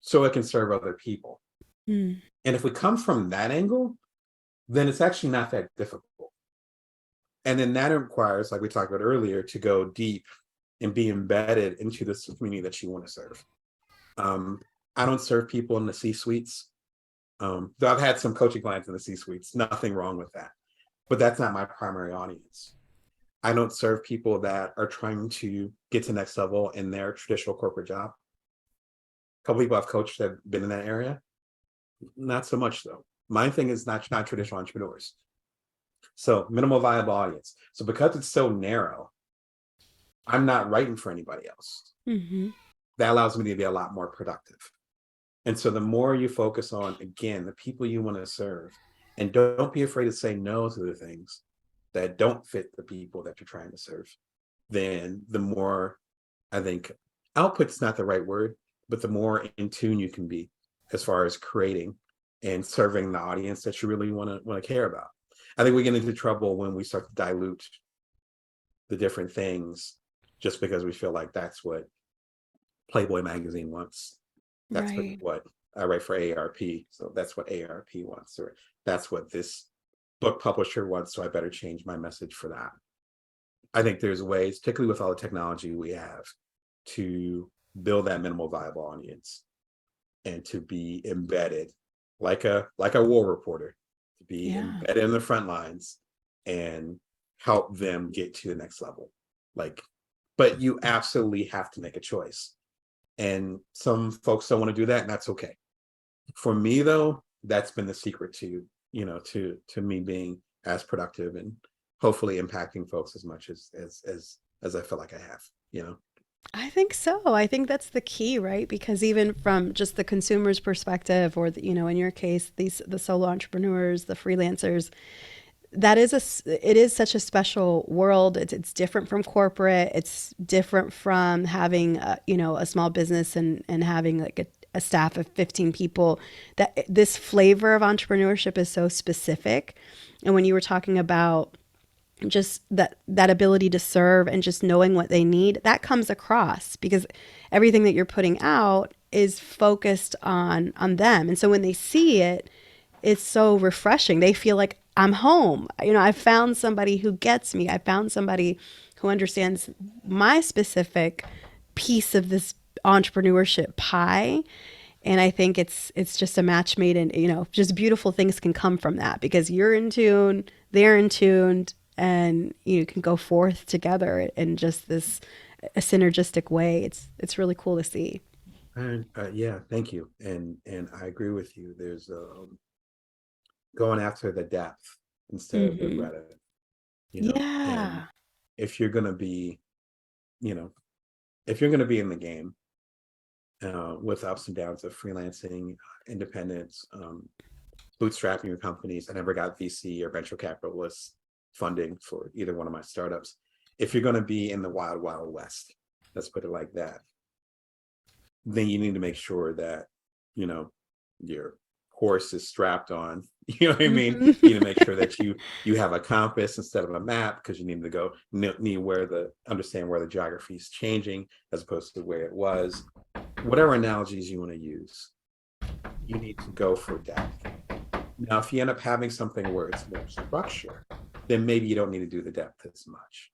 so it can serve other people. Mm. And if we come from that angle, then it's actually not that difficult. And then that requires, like we talked about earlier, to go deep and be embedded into this community that you want to serve. I don't serve people in the C-suites. Though I've had some coaching clients in the C-suites, nothing wrong with that. But that's not my primary audience. I don't serve people that are trying to get to the next level in their traditional corporate job. A couple people I've coached that have been in that area. Not so much though. My thing is not traditional entrepreneurs. So minimal viable audience. So because it's so narrow, I'm not writing for anybody else. Mm-hmm. That allows me to be a lot more productive. And so the more you focus on, again, the people you want to serve, and don't be afraid to say no to the things that don't fit the people that you're trying to serve, then the more, I think, output's not the right word, but the more in tune you can be as far as creating and serving the audience that you really want to care about. I think we get into trouble when we start to dilute the different things just because we feel like that's what Playboy magazine wants. That's Right. what I write for AARP. So that's what AARP wants, or that's what this book publisher wants. So I better change my message for that. I think there's ways, particularly with all the technology we have, to build that minimal viable audience and to be embedded like a war reporter, to be Yeah. embedded in the front lines and help them get to the next level. Like, but you absolutely have to make a choice. And some folks don't want to do that, and that's okay. For me though, that's been the secret to, to me being as productive and hopefully impacting folks as much as I feel like I have. I think so. I think that's the key, right? Because even from just the consumer's perspective, or in your case, the solo entrepreneurs, the freelancers, it is such a special world. It's different from corporate. It's different from having a small business and having like a staff of 15 people. That this flavor of entrepreneurship is so specific. And when you were talking about just that ability to serve and just knowing what they need, that comes across because everything that you're putting out is focused on them. And so when they see it, it's so refreshing. They feel like I'm home. I found somebody who gets me. I found somebody who understands my specific piece of this entrepreneurship pie. And I think it's just a match made in, just beautiful things can come from that because you're in tune, they're in tune, and you can go forth together in just this a synergistic way. It's really cool to see. And yeah, thank you. And I agree with you. There's going after the depth instead of the Mm-hmm. breadth. And Yeah. if you're gonna be, you know, if you're gonna be in the game, with ups and downs of freelancing, independence, bootstrapping your companies. I never got VC or venture capitalist funding for either one of my startups. If you're going to be in the wild, wild west, let's put it like that, then you need to make sure that, you know, your horse is strapped on. You know what I mean? Mm-hmm. You need to make sure that you have a compass instead of a map because you need to understand where the geography is changing as opposed to where it was. Whatever analogies you want to use, you need to go for depth. Now, if you end up having something where it's more structure, then maybe you don't need to do the depth as much.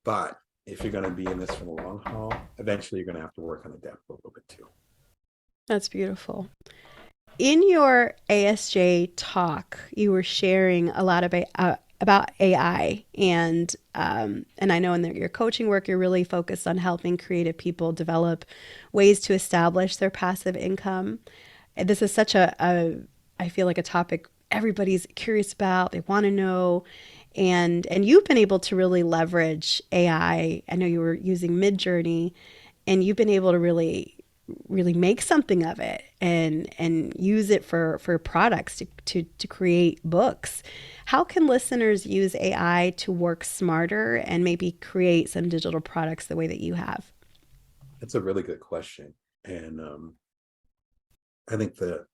But if you're going to be in this for the long haul, eventually you're going to have to work on the depth a little bit too. That's beautiful. In your ASJ talk, you were sharing a lot about AI, and I know in your coaching work, you're really focused on helping creative people develop ways to establish their passive income. And this is such I feel like a topic everybody's curious about. They want to know, And you've been able to really leverage AI. I know you were using Midjourney, and you've been able to really make something of it and use it for products to create books. How can listeners use AI to work smarter and maybe create some digital products the way that you have? It's a really good question. And I think the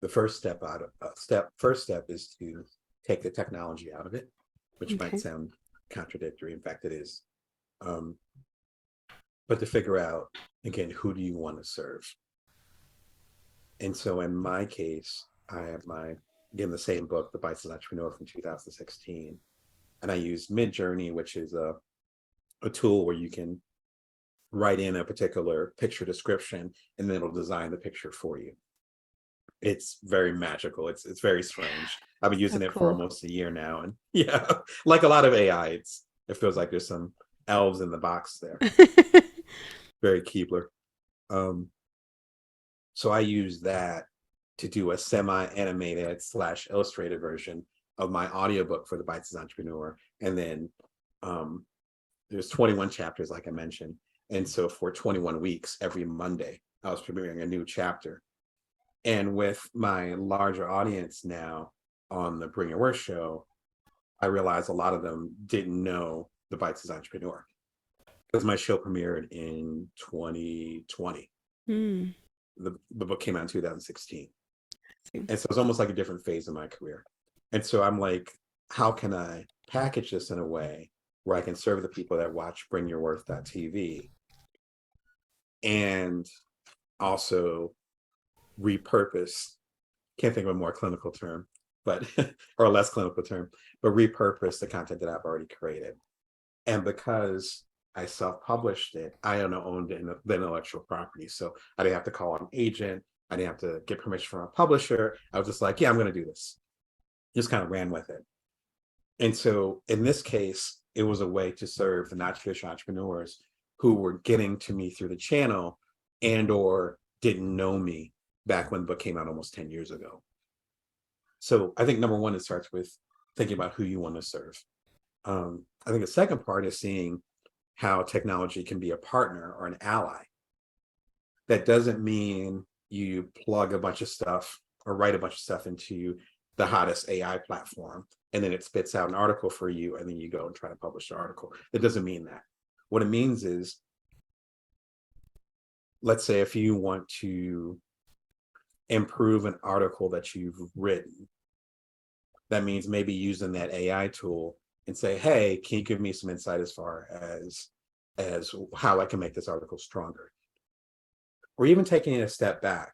first step out of first step is to take the technology out of it, which might Okay. sound contradictory. In fact, it is. Um, but to figure out again, who do you want to serve? And so in my case, I have my again the same book, The Bite-Sized Entrepreneur from 2016, and I use Midjourney, which is a tool where you can write in a particular picture description, and then it'll design the picture for you. It's very magical. It's very strange. I've been Oh, using it for cool. almost a year now, and yeah, like a lot of AI, it feels like there's some elves in the box there. Very Keebler. Um, so I use that to do a semi-animated slash illustrated version of my audiobook for the Bite-Sized Entrepreneur, and then um, there's 21 chapters, like I mentioned, and so for 21 weeks, every Monday, I was premiering a new chapter. And with my larger audience now on the Bring Your Worth show, I realized a lot of them didn't know the Bite-Sized Entrepreneur because my show premiered in 2020. Hmm. The book came out in 2016. See. And so it's almost like a different phase of my career. And so I'm like, how can I package this in a way where I can serve the people that watch bringyourworth.tv and also repurpose, can't think of a more clinical term, but or a less clinical term, but repurpose the content that I've already created. And because I self-published it, I owned the intellectual property. So I didn't have to call an agent. I didn't have to get permission from a publisher. I was just like, yeah, I'm going to do this. Just kind of ran with it. And so in this case, it was a way to serve the not traditional entrepreneurs who were getting to me through the channel and or didn't know me back when the book came out almost 10 years ago. So I think number one, it starts with thinking about who you want to serve. I think the second part is seeing how technology can be a partner or an ally. That doesn't mean you plug a bunch of stuff or write a bunch of stuff into the hottest AI platform and then it spits out an article for you and then you go and try to publish the article. It doesn't mean that. What it means is, let's say if you want to improve an article that you've written, that means maybe using that AI tool and say, hey, can you give me some insight as far as how I can make this article stronger? Or even taking it a step back.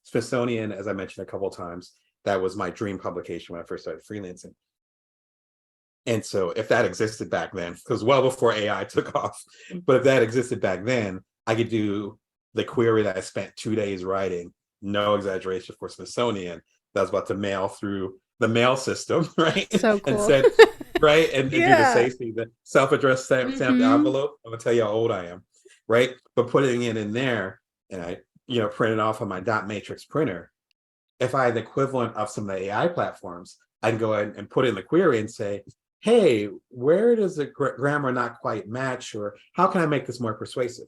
Smithsonian, as I mentioned a couple of times, that was my dream publication when I first started freelancing. And so if that existed back then, because well before AI took off, but if that existed back then, I could do the query that I spent 2 days writing, no exaggeration, for Smithsonian, that was about to mail through the mail system, right? So And cool. said, right? And do the Yeah. safety, the self-addressed stamped Mm-hmm. envelope. I'm gonna tell you how old I am, right? But putting it in there and I, printed off on my dot matrix printer. If I had the equivalent of some of the AI platforms, I can go ahead and put in the query and say, hey, where does the grammar not quite match? Or how can I make this more persuasive?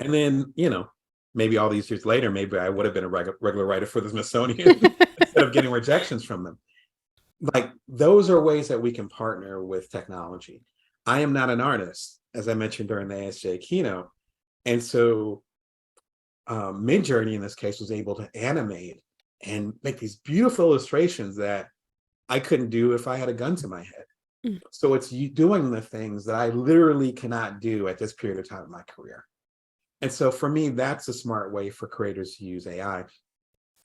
And then, maybe all these years later, maybe I would have been a regular writer for the Smithsonian instead of getting rejections from them. Like those are ways that we can partner with technology. I am not an artist, as I mentioned during the ASJ keynote. And so Midjourney in this case was able to animate and make these beautiful illustrations that I couldn't do if I had a gun to my head. So it's you doing the things that I literally cannot do at this period of time in my career. And so for me, that's a smart way for creators to use AI,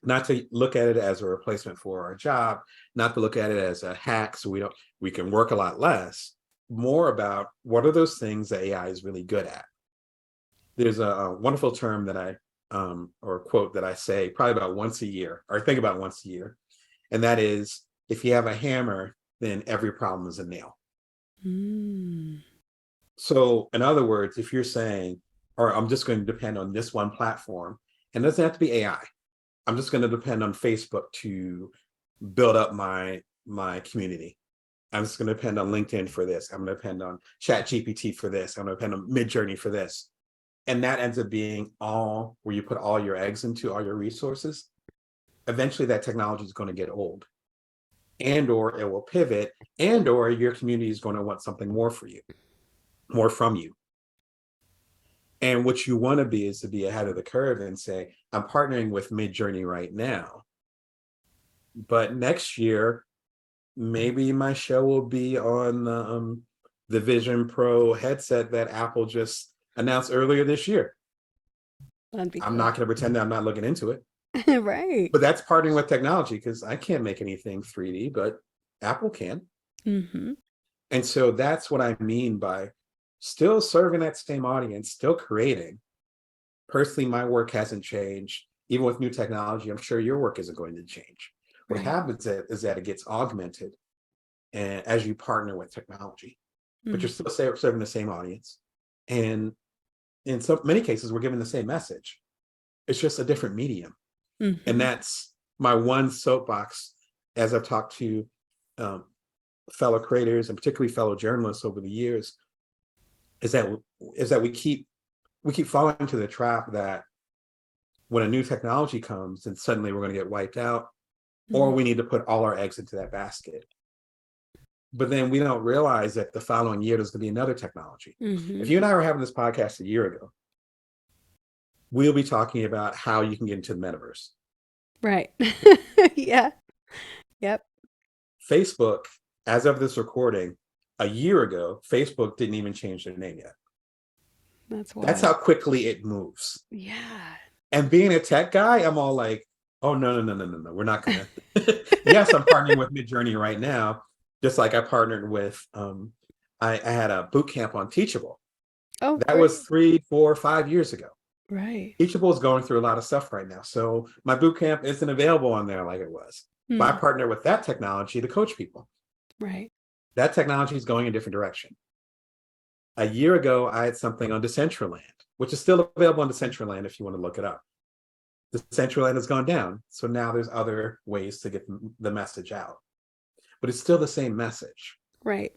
not to look at it as a replacement for our job, not to look at it as a hack so we can work a lot less, more about what are those things that AI is really good at. There's a wonderful term that or quote that I say probably about once a year, or think about once a year. And that is, if you have a hammer, then every problem is a nail. Mm. So in other words, if you're saying, or I'm just going to depend on this one platform, and it doesn't have to be AI, I'm just going to depend on Facebook to build up my community. I'm just going to depend on LinkedIn for this. I'm going to depend on Chat GPT for this. I'm going to depend on Midjourney for this. And that ends up being all where you put all your eggs into, all your resources. Eventually that technology is going to get old, and or it will pivot, and or your community is going to want something more for you, more from you. And what you want to be is to be ahead of the curve and say, I'm partnering with Midjourney right now, but next year maybe my show will be on the Vision Pro headset that Apple just announced earlier this year. That'd be I'm cool. not going to pretend that I'm not looking into it. Right. But that's partnering with technology, because I can't make anything 3D, but Apple can. Mm-hmm. And so that's what I mean by still serving that same audience, still creating. Personally, my work hasn't changed. Even with new technology, I'm sure your work isn't going to change. What Right. happens is that it gets augmented and as you partner with technology, but you're Mm. still serving the same audience. And in so many cases, we're giving the same message. It's just a different medium. And Mm-hmm. that's my one soapbox as I've talked to um, fellow creators and particularly fellow journalists over the years, is that we keep falling into the trap that when a new technology comes and suddenly we're going to get wiped out, or Mm-hmm. we need to put all our eggs into that basket. But then we don't realize that the following year there's going to be another technology. Mm-hmm. If you and I were having this podcast a year ago, we'll be talking about how you can get into the metaverse. Right. Yeah. Yep. Facebook, as of this recording, a year ago, Facebook didn't even change their name yet. That's That's how wild. quickly it moves. Yeah. And being a tech guy, I'm all like, oh, no. We're not going to. Yes, I'm partnering with Midjourney right now, just like I partnered with, I had a boot camp on Teachable. Oh, That was great. 3, 4, 5 years ago. Right. Teachable is going through a lot of stuff right now. So my boot camp isn't available on there like it was. But I Mm. partner with that technology to coach people. Right. That technology is going a different direction. A year ago, I had something on Decentraland, which is still available on Decentraland if you want to look it up. Decentraland has gone down. So now there's other ways to get the message out. But it's still the same message. Right.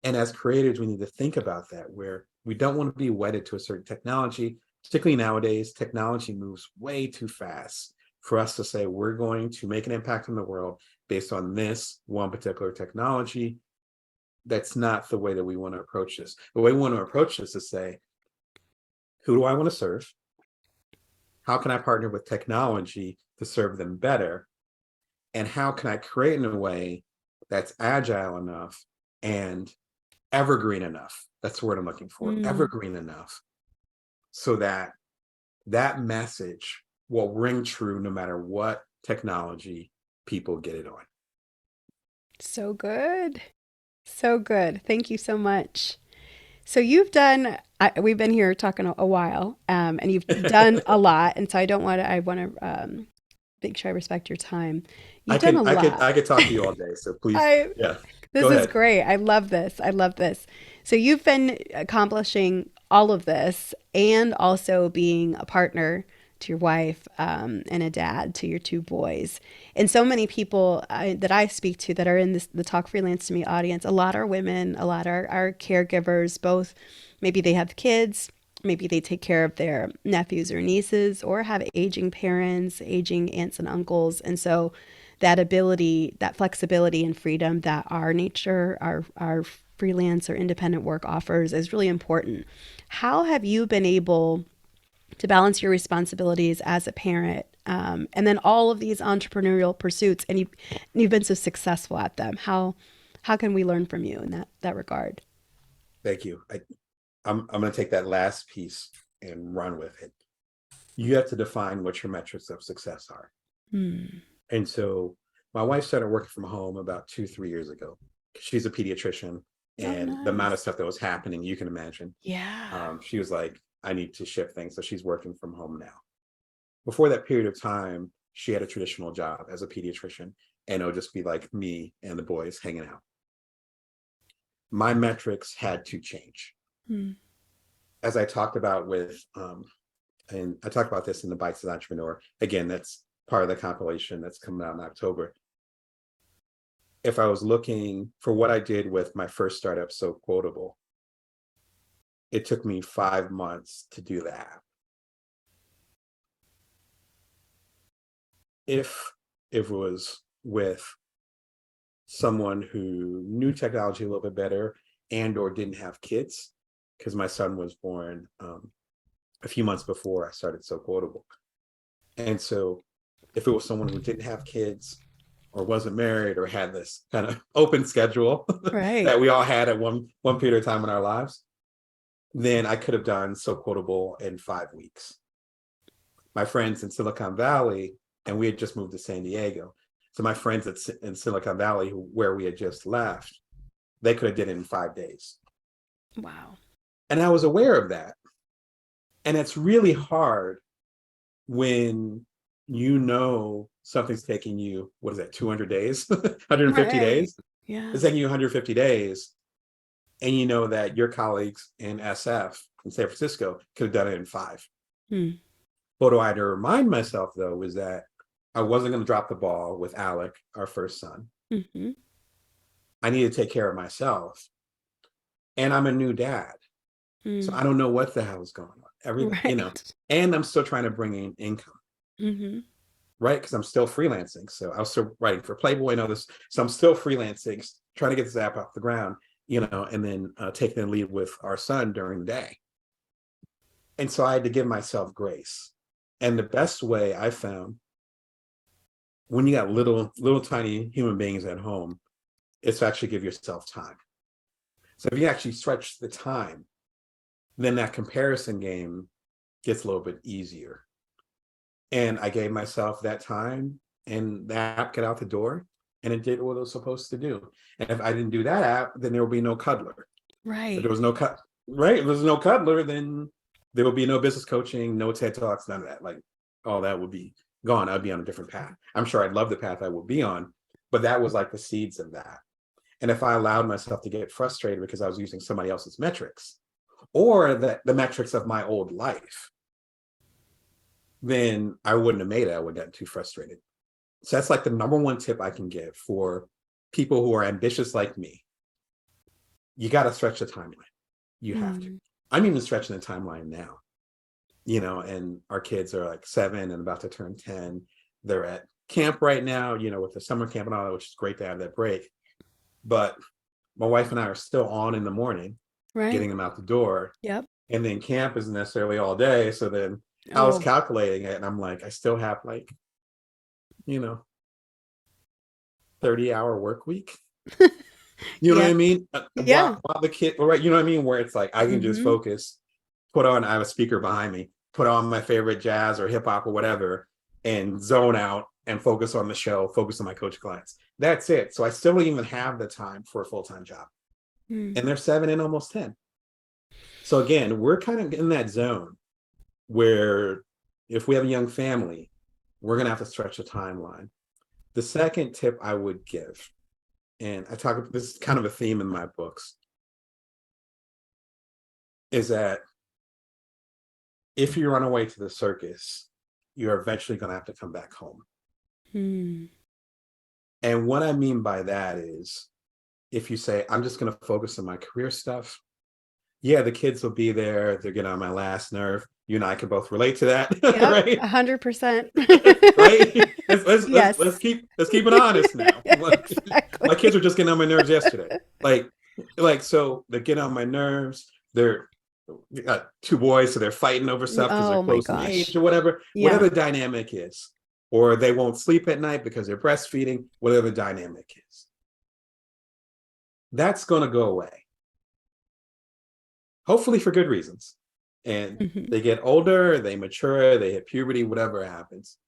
And as creators, we need to think about that, where we don't want to be wedded to a certain technology. Particularly nowadays, technology moves way too fast for us to say we're going to make an impact in the world based on this one particular technology. That's not the way that we want to approach this. The way we want to approach this is say, who do I want to serve? How can I partner with technology to serve them better? And how can I create in a way that's agile enough and evergreen enough? That's the word I'm looking for. Mm. Evergreen enough so that that message will ring true no matter what technology people get it on. So good. So good. Thank you so much. So you've done, we've been here talking a while, and you've done a lot. And so I want to make sure I respect your time. I You've done can a I could lot. I could talk to you all day. So please, I, yeah, this go is ahead. great. I love this. I love this. So you've been accomplishing all of this and also being a partner to your wife, and a dad to your two boys. And so many people that I speak to that are in the Talk Freelance to Me audience, a lot are women, a lot are caregivers, both maybe they have kids, maybe they take care of their nephews or nieces, or have aging parents, aging aunts and uncles. And so that ability, that flexibility and freedom that our nature, our freelance or independent work offers is really important. How have you been able to balance your responsibilities as a parent, and then all of these entrepreneurial pursuits, and you've been so successful at them? How can we learn from you in that regard? Thank you. I'm going to take that last piece and run with it. You have to define what your metrics of success are. Hmm. And so my wife started working from home about 2, 3 years ago. She's a pediatrician, Oh, and the amount of nice. stuff that was happening, you can imagine. Yeah. She was like, I need to shift things. So she's working from home now. Before that period of time, she had a traditional job as a pediatrician, and it would just be like me and the boys hanging out. My metrics had to change. Hmm. As I talked about and I talked about this in the Bikes as Entrepreneur. Again, that's part of the compilation that's coming out in October. if I was looking for what I did with my first startup, So Quotable, it took me 5 months to do the app. If it was with someone who knew technology a little bit better and or didn't have kids, because my son was born a few months before I started So Quotable. And so if it was someone who didn't have kids or wasn't married or had this kind of open schedule Right. that we all had at one period of time in our lives, then I could have done So Quotable in 5 weeks. My friends in Silicon Valley, and we had just moved to San Diego. So my friends in Silicon Valley, where we had just left, they could have did it in 5 days. Wow. And I was aware of that. And it's really hard when you know something's taking you, what is that, 200 days, 150 Right. days? Yeah. It's taking you 150 days. And you know that your colleagues in SF in San Francisco could have done it in 5. Hmm. What I had to remind myself, though, is that I wasn't going to drop the ball with Alec, our first son. Mm-hmm. I need to take care of myself. And I'm a new dad. So Mm. I don't know what the hell is going on. Right. And I'm still trying to bring in income, Mm-hmm. right? Because I'm still freelancing. So I was still writing for Playboy and others. So I'm still freelancing, trying to get this app off the ground, and then taking the lead with our son during the day. And so I had to give myself grace. And the best way I found, when you got little tiny human beings at home, is to actually give yourself time. So if you actually stretch the time, then that comparison game gets a little bit easier. And I gave myself that time, and the app got out the door and it did what it was supposed to do. And if I didn't do that app, then there will be no cuddler. If Right. there was no right? If there's no cuddler, then there will be no business coaching, no TED Talks, none of that. Like all that would be gone. I'd be on a different path. I'm sure I'd love the path I would be on, but that was like the seeds of that. And if I allowed myself to get frustrated because I was using somebody else's metrics or the metrics of my old life, then I wouldn't have made it. I would have gotten too frustrated. So that's like the number one tip I can give for people who are ambitious like me. You got to stretch the timeline. You have to. Mm. I'm even stretching the timeline now, and our kids are like 7 and about to turn 10. They're at camp right now, with the summer camp and all that, which is great to have that break. But my wife and I are still on in the morning, Right. getting them out the door. Yep. And then camp isn't necessarily all day. So then I was Oh. calculating it and I'm like, I still have like, you know, 30-hour work week. You know what Yeah. I mean? Yeah. While the kid, right? You know what I mean? Where it's like I can just Mm-hmm. focus, I have a speaker behind me, put on my favorite jazz or hip hop or whatever, and zone out and focus on the show, focus on my coach clients. That's it. So I still don't even have the time for a full-time job. Mm. And they're 7 and almost 10. So again, we're kind of in that zone where if we have a young family, we're going to have to stretch the timeline. The second tip I would give, and this is kind of a theme in my books, is that if you run away to the circus, you're eventually going to have to come back home. Mm. And what I mean by that is, if you say, I'm just going to focus on my career stuff, yeah, the kids will be there. They're getting on my last nerve. You and I can both relate to that, Yep. right? 100%. Right? Let's Yes. keep it honest now. My Exactly. kids were just getting on my nerves yesterday. So they're getting on my nerves. They're got 2 boys, so they're fighting over stuff because they're Oh my close in age gosh. or whatever Yeah. the dynamic is. Or they won't sleep at night because they're breastfeeding, whatever the dynamic is. That's going to go away. Hopefully for good reasons. And Mm-hmm. they get older, they mature, they hit puberty, whatever happens.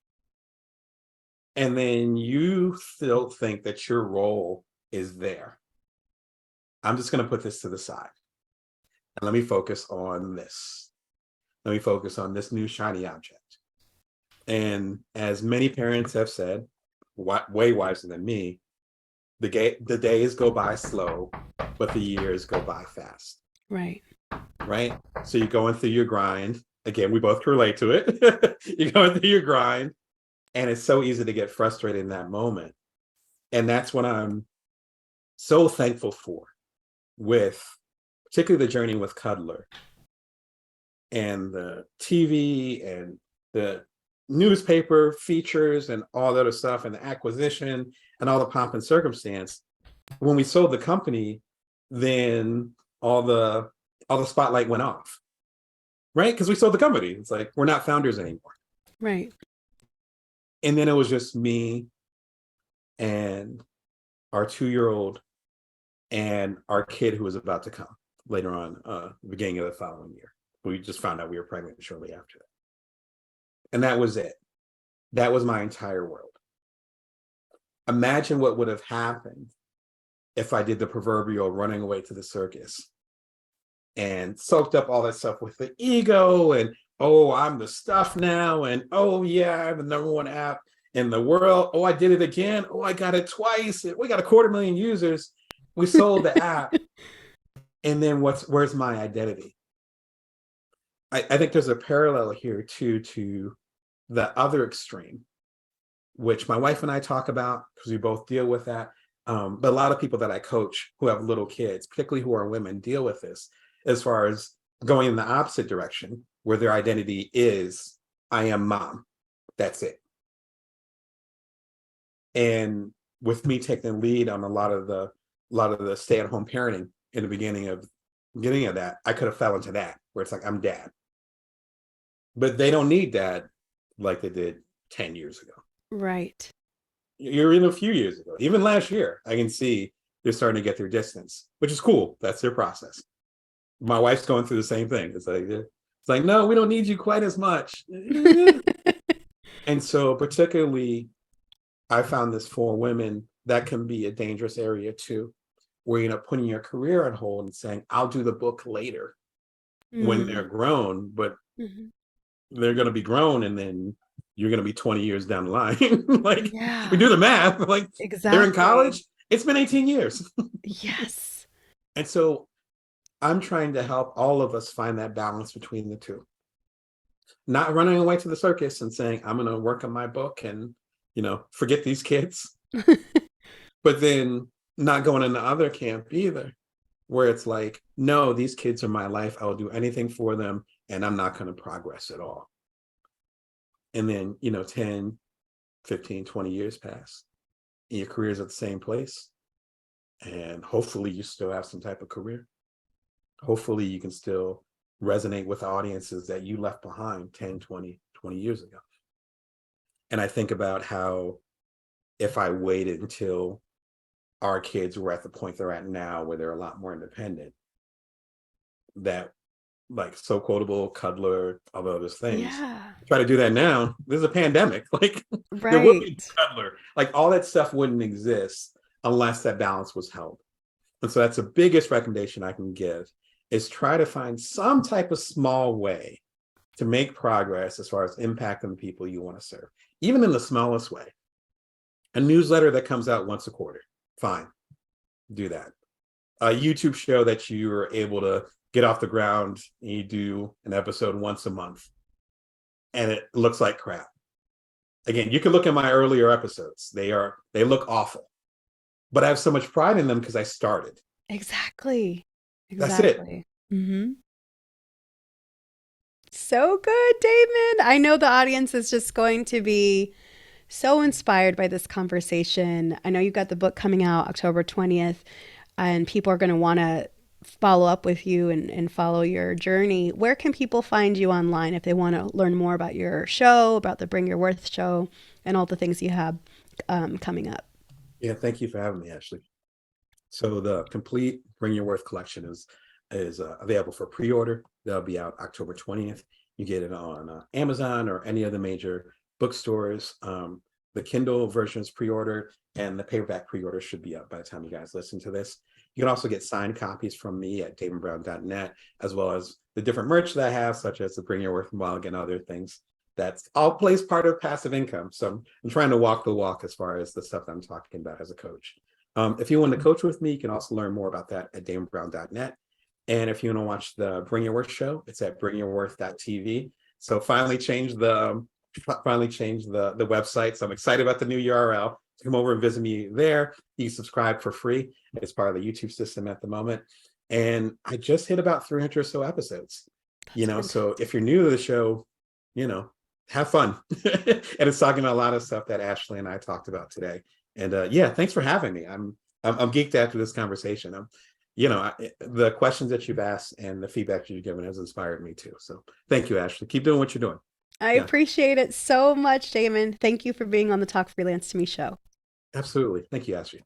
And then you still think that your role is there. I'm just going to put this to the side. And let me focus on this. Let me focus on this new shiny object. And as many parents have said, way wiser than me, the days go by slow, but the years go by fast. Right. Right? So you're going through your grind. Again, we both relate to it. You're going through your grind, and it's so easy to get frustrated in that moment. And that's when I'm so thankful for, with particularly the journey with Cuddler and the TV and the newspaper features and all that other stuff and the acquisition and all the pomp and circumstance. When we sold the company, then all the spotlight went off, right? Because we sold the company. It's like, we're not founders anymore. Right. And then it was just me and our 2-year-old and our kid who was about to come later on, the beginning of the following year. We just found out we were pregnant shortly after that. And that was it. That was my entire world. Imagine what would have happened if I did the proverbial running away to the circus and soaked up all that stuff with the ego and, oh, I'm the stuff now. And, oh, yeah, I'm the number one app in the world. Oh, I did it again. Oh, I got it twice. We got 250,000 users. We sold the app. And then where's my identity? I think there's a parallel here too to the other extreme, which my wife and I talk about because we both deal with that. But a lot of people that I coach who have little kids, particularly who are women, deal with this as far as going in the opposite direction, where their identity is, I am mom. That's it. And with me taking the lead on a lot of the stay-at-home parenting in the beginning of that, I could have fell into that where it's like, I'm dad. But they don't need dad like they did 10 years ago. Right. You're in a few years ago. Even last year, I can see they're starting to get their distance, which is cool. That's their process. My wife's going through the same thing. It's like, no, we don't need you quite as much. And so particularly, I found this for women, that can be a dangerous area too, where you're putting your career on hold and saying, I'll do the book later when they're grown, but they're going to be grown and then you're going to be 20 years down the line. Like, we do the math, like they're in college. It's been 18 years. Yes. And so I'm trying to help all of us find that balance between the two. Not running away to the circus and saying, I'm going to work on my book and, forget these kids. But then not going in the other camp either, where it's like, no, these kids are my life. I will do anything for them and I'm not going to progress at all. And then, 10, 15, 20 years pass and your career's at the same place. And hopefully you still have some type of career. Hopefully you can still resonate with audiences that you left behind 10, 20 years ago. And I think about how if I waited until our kids were at the point they're at now, where they're a lot more independent, that like So Quotable, Cuddler, all those things. Yeah. Try to do that now. There's a pandemic. Like right. There would be Cuddler. Like all that stuff wouldn't exist unless that balance was held. And so that's the biggest recommendation I can give, is try to find some type of small way to make progress as far as impacting the people you want to serve, even in the smallest way. A newsletter that comes out once a quarter, fine, do that. A YouTube show that you are able to get off the ground and you do an episode once a month and it looks like crap. Again, you can look at my earlier episodes. They look awful, but I have so much pride in them because I started. Exactly. That's it. Mm-hmm. So good, Damon. I know the audience is just going to be so inspired by this conversation. I know you've got the book coming out October 20th, and people are going to want to follow up with you and follow your journey. Where can people find you online if they want to learn more about your show, about the Bring Your Worth show, and all the things you have coming up? Yeah, thank you for having me, Ashley. So the complete Bring Your Worth collection is available for pre-order. That'll be out October 20th. You get it on Amazon or any of the major bookstores. The Kindle version is pre-order, and the paperback pre-order should be up by the time you guys listen to this. You can also get signed copies from me at damonbrown.net, as well as the different merch that I have, such as the Bring Your Worth mug and other things. That's all plays part of passive income. So I'm trying to walk the walk as far as the stuff that I'm talking about as a coach. If you want to coach with me, you can also learn more about that at damonbrown.net. And if you want to watch the Bring Your Worth show, it's at bringyourworth.tv. So finally changed the website. So I'm excited about the new URL. come over and visit me there. You subscribe for free. It's part of the YouTube system at the moment. And I just hit about 300 or so episodes. That's So fantastic. if you're new to the show, have fun. And it's talking about a lot of stuff that Ashley and I talked about today. And yeah, thanks for having me. I'm geeked after this conversation. The questions that you've asked and the feedback you've given has inspired me too. So thank you, Ashley. Keep doing what you're doing. I Yeah, appreciate it so much, Damon. Thank you for being on the Talk Freelance to Me show. absolutely. Thank you, Ashley.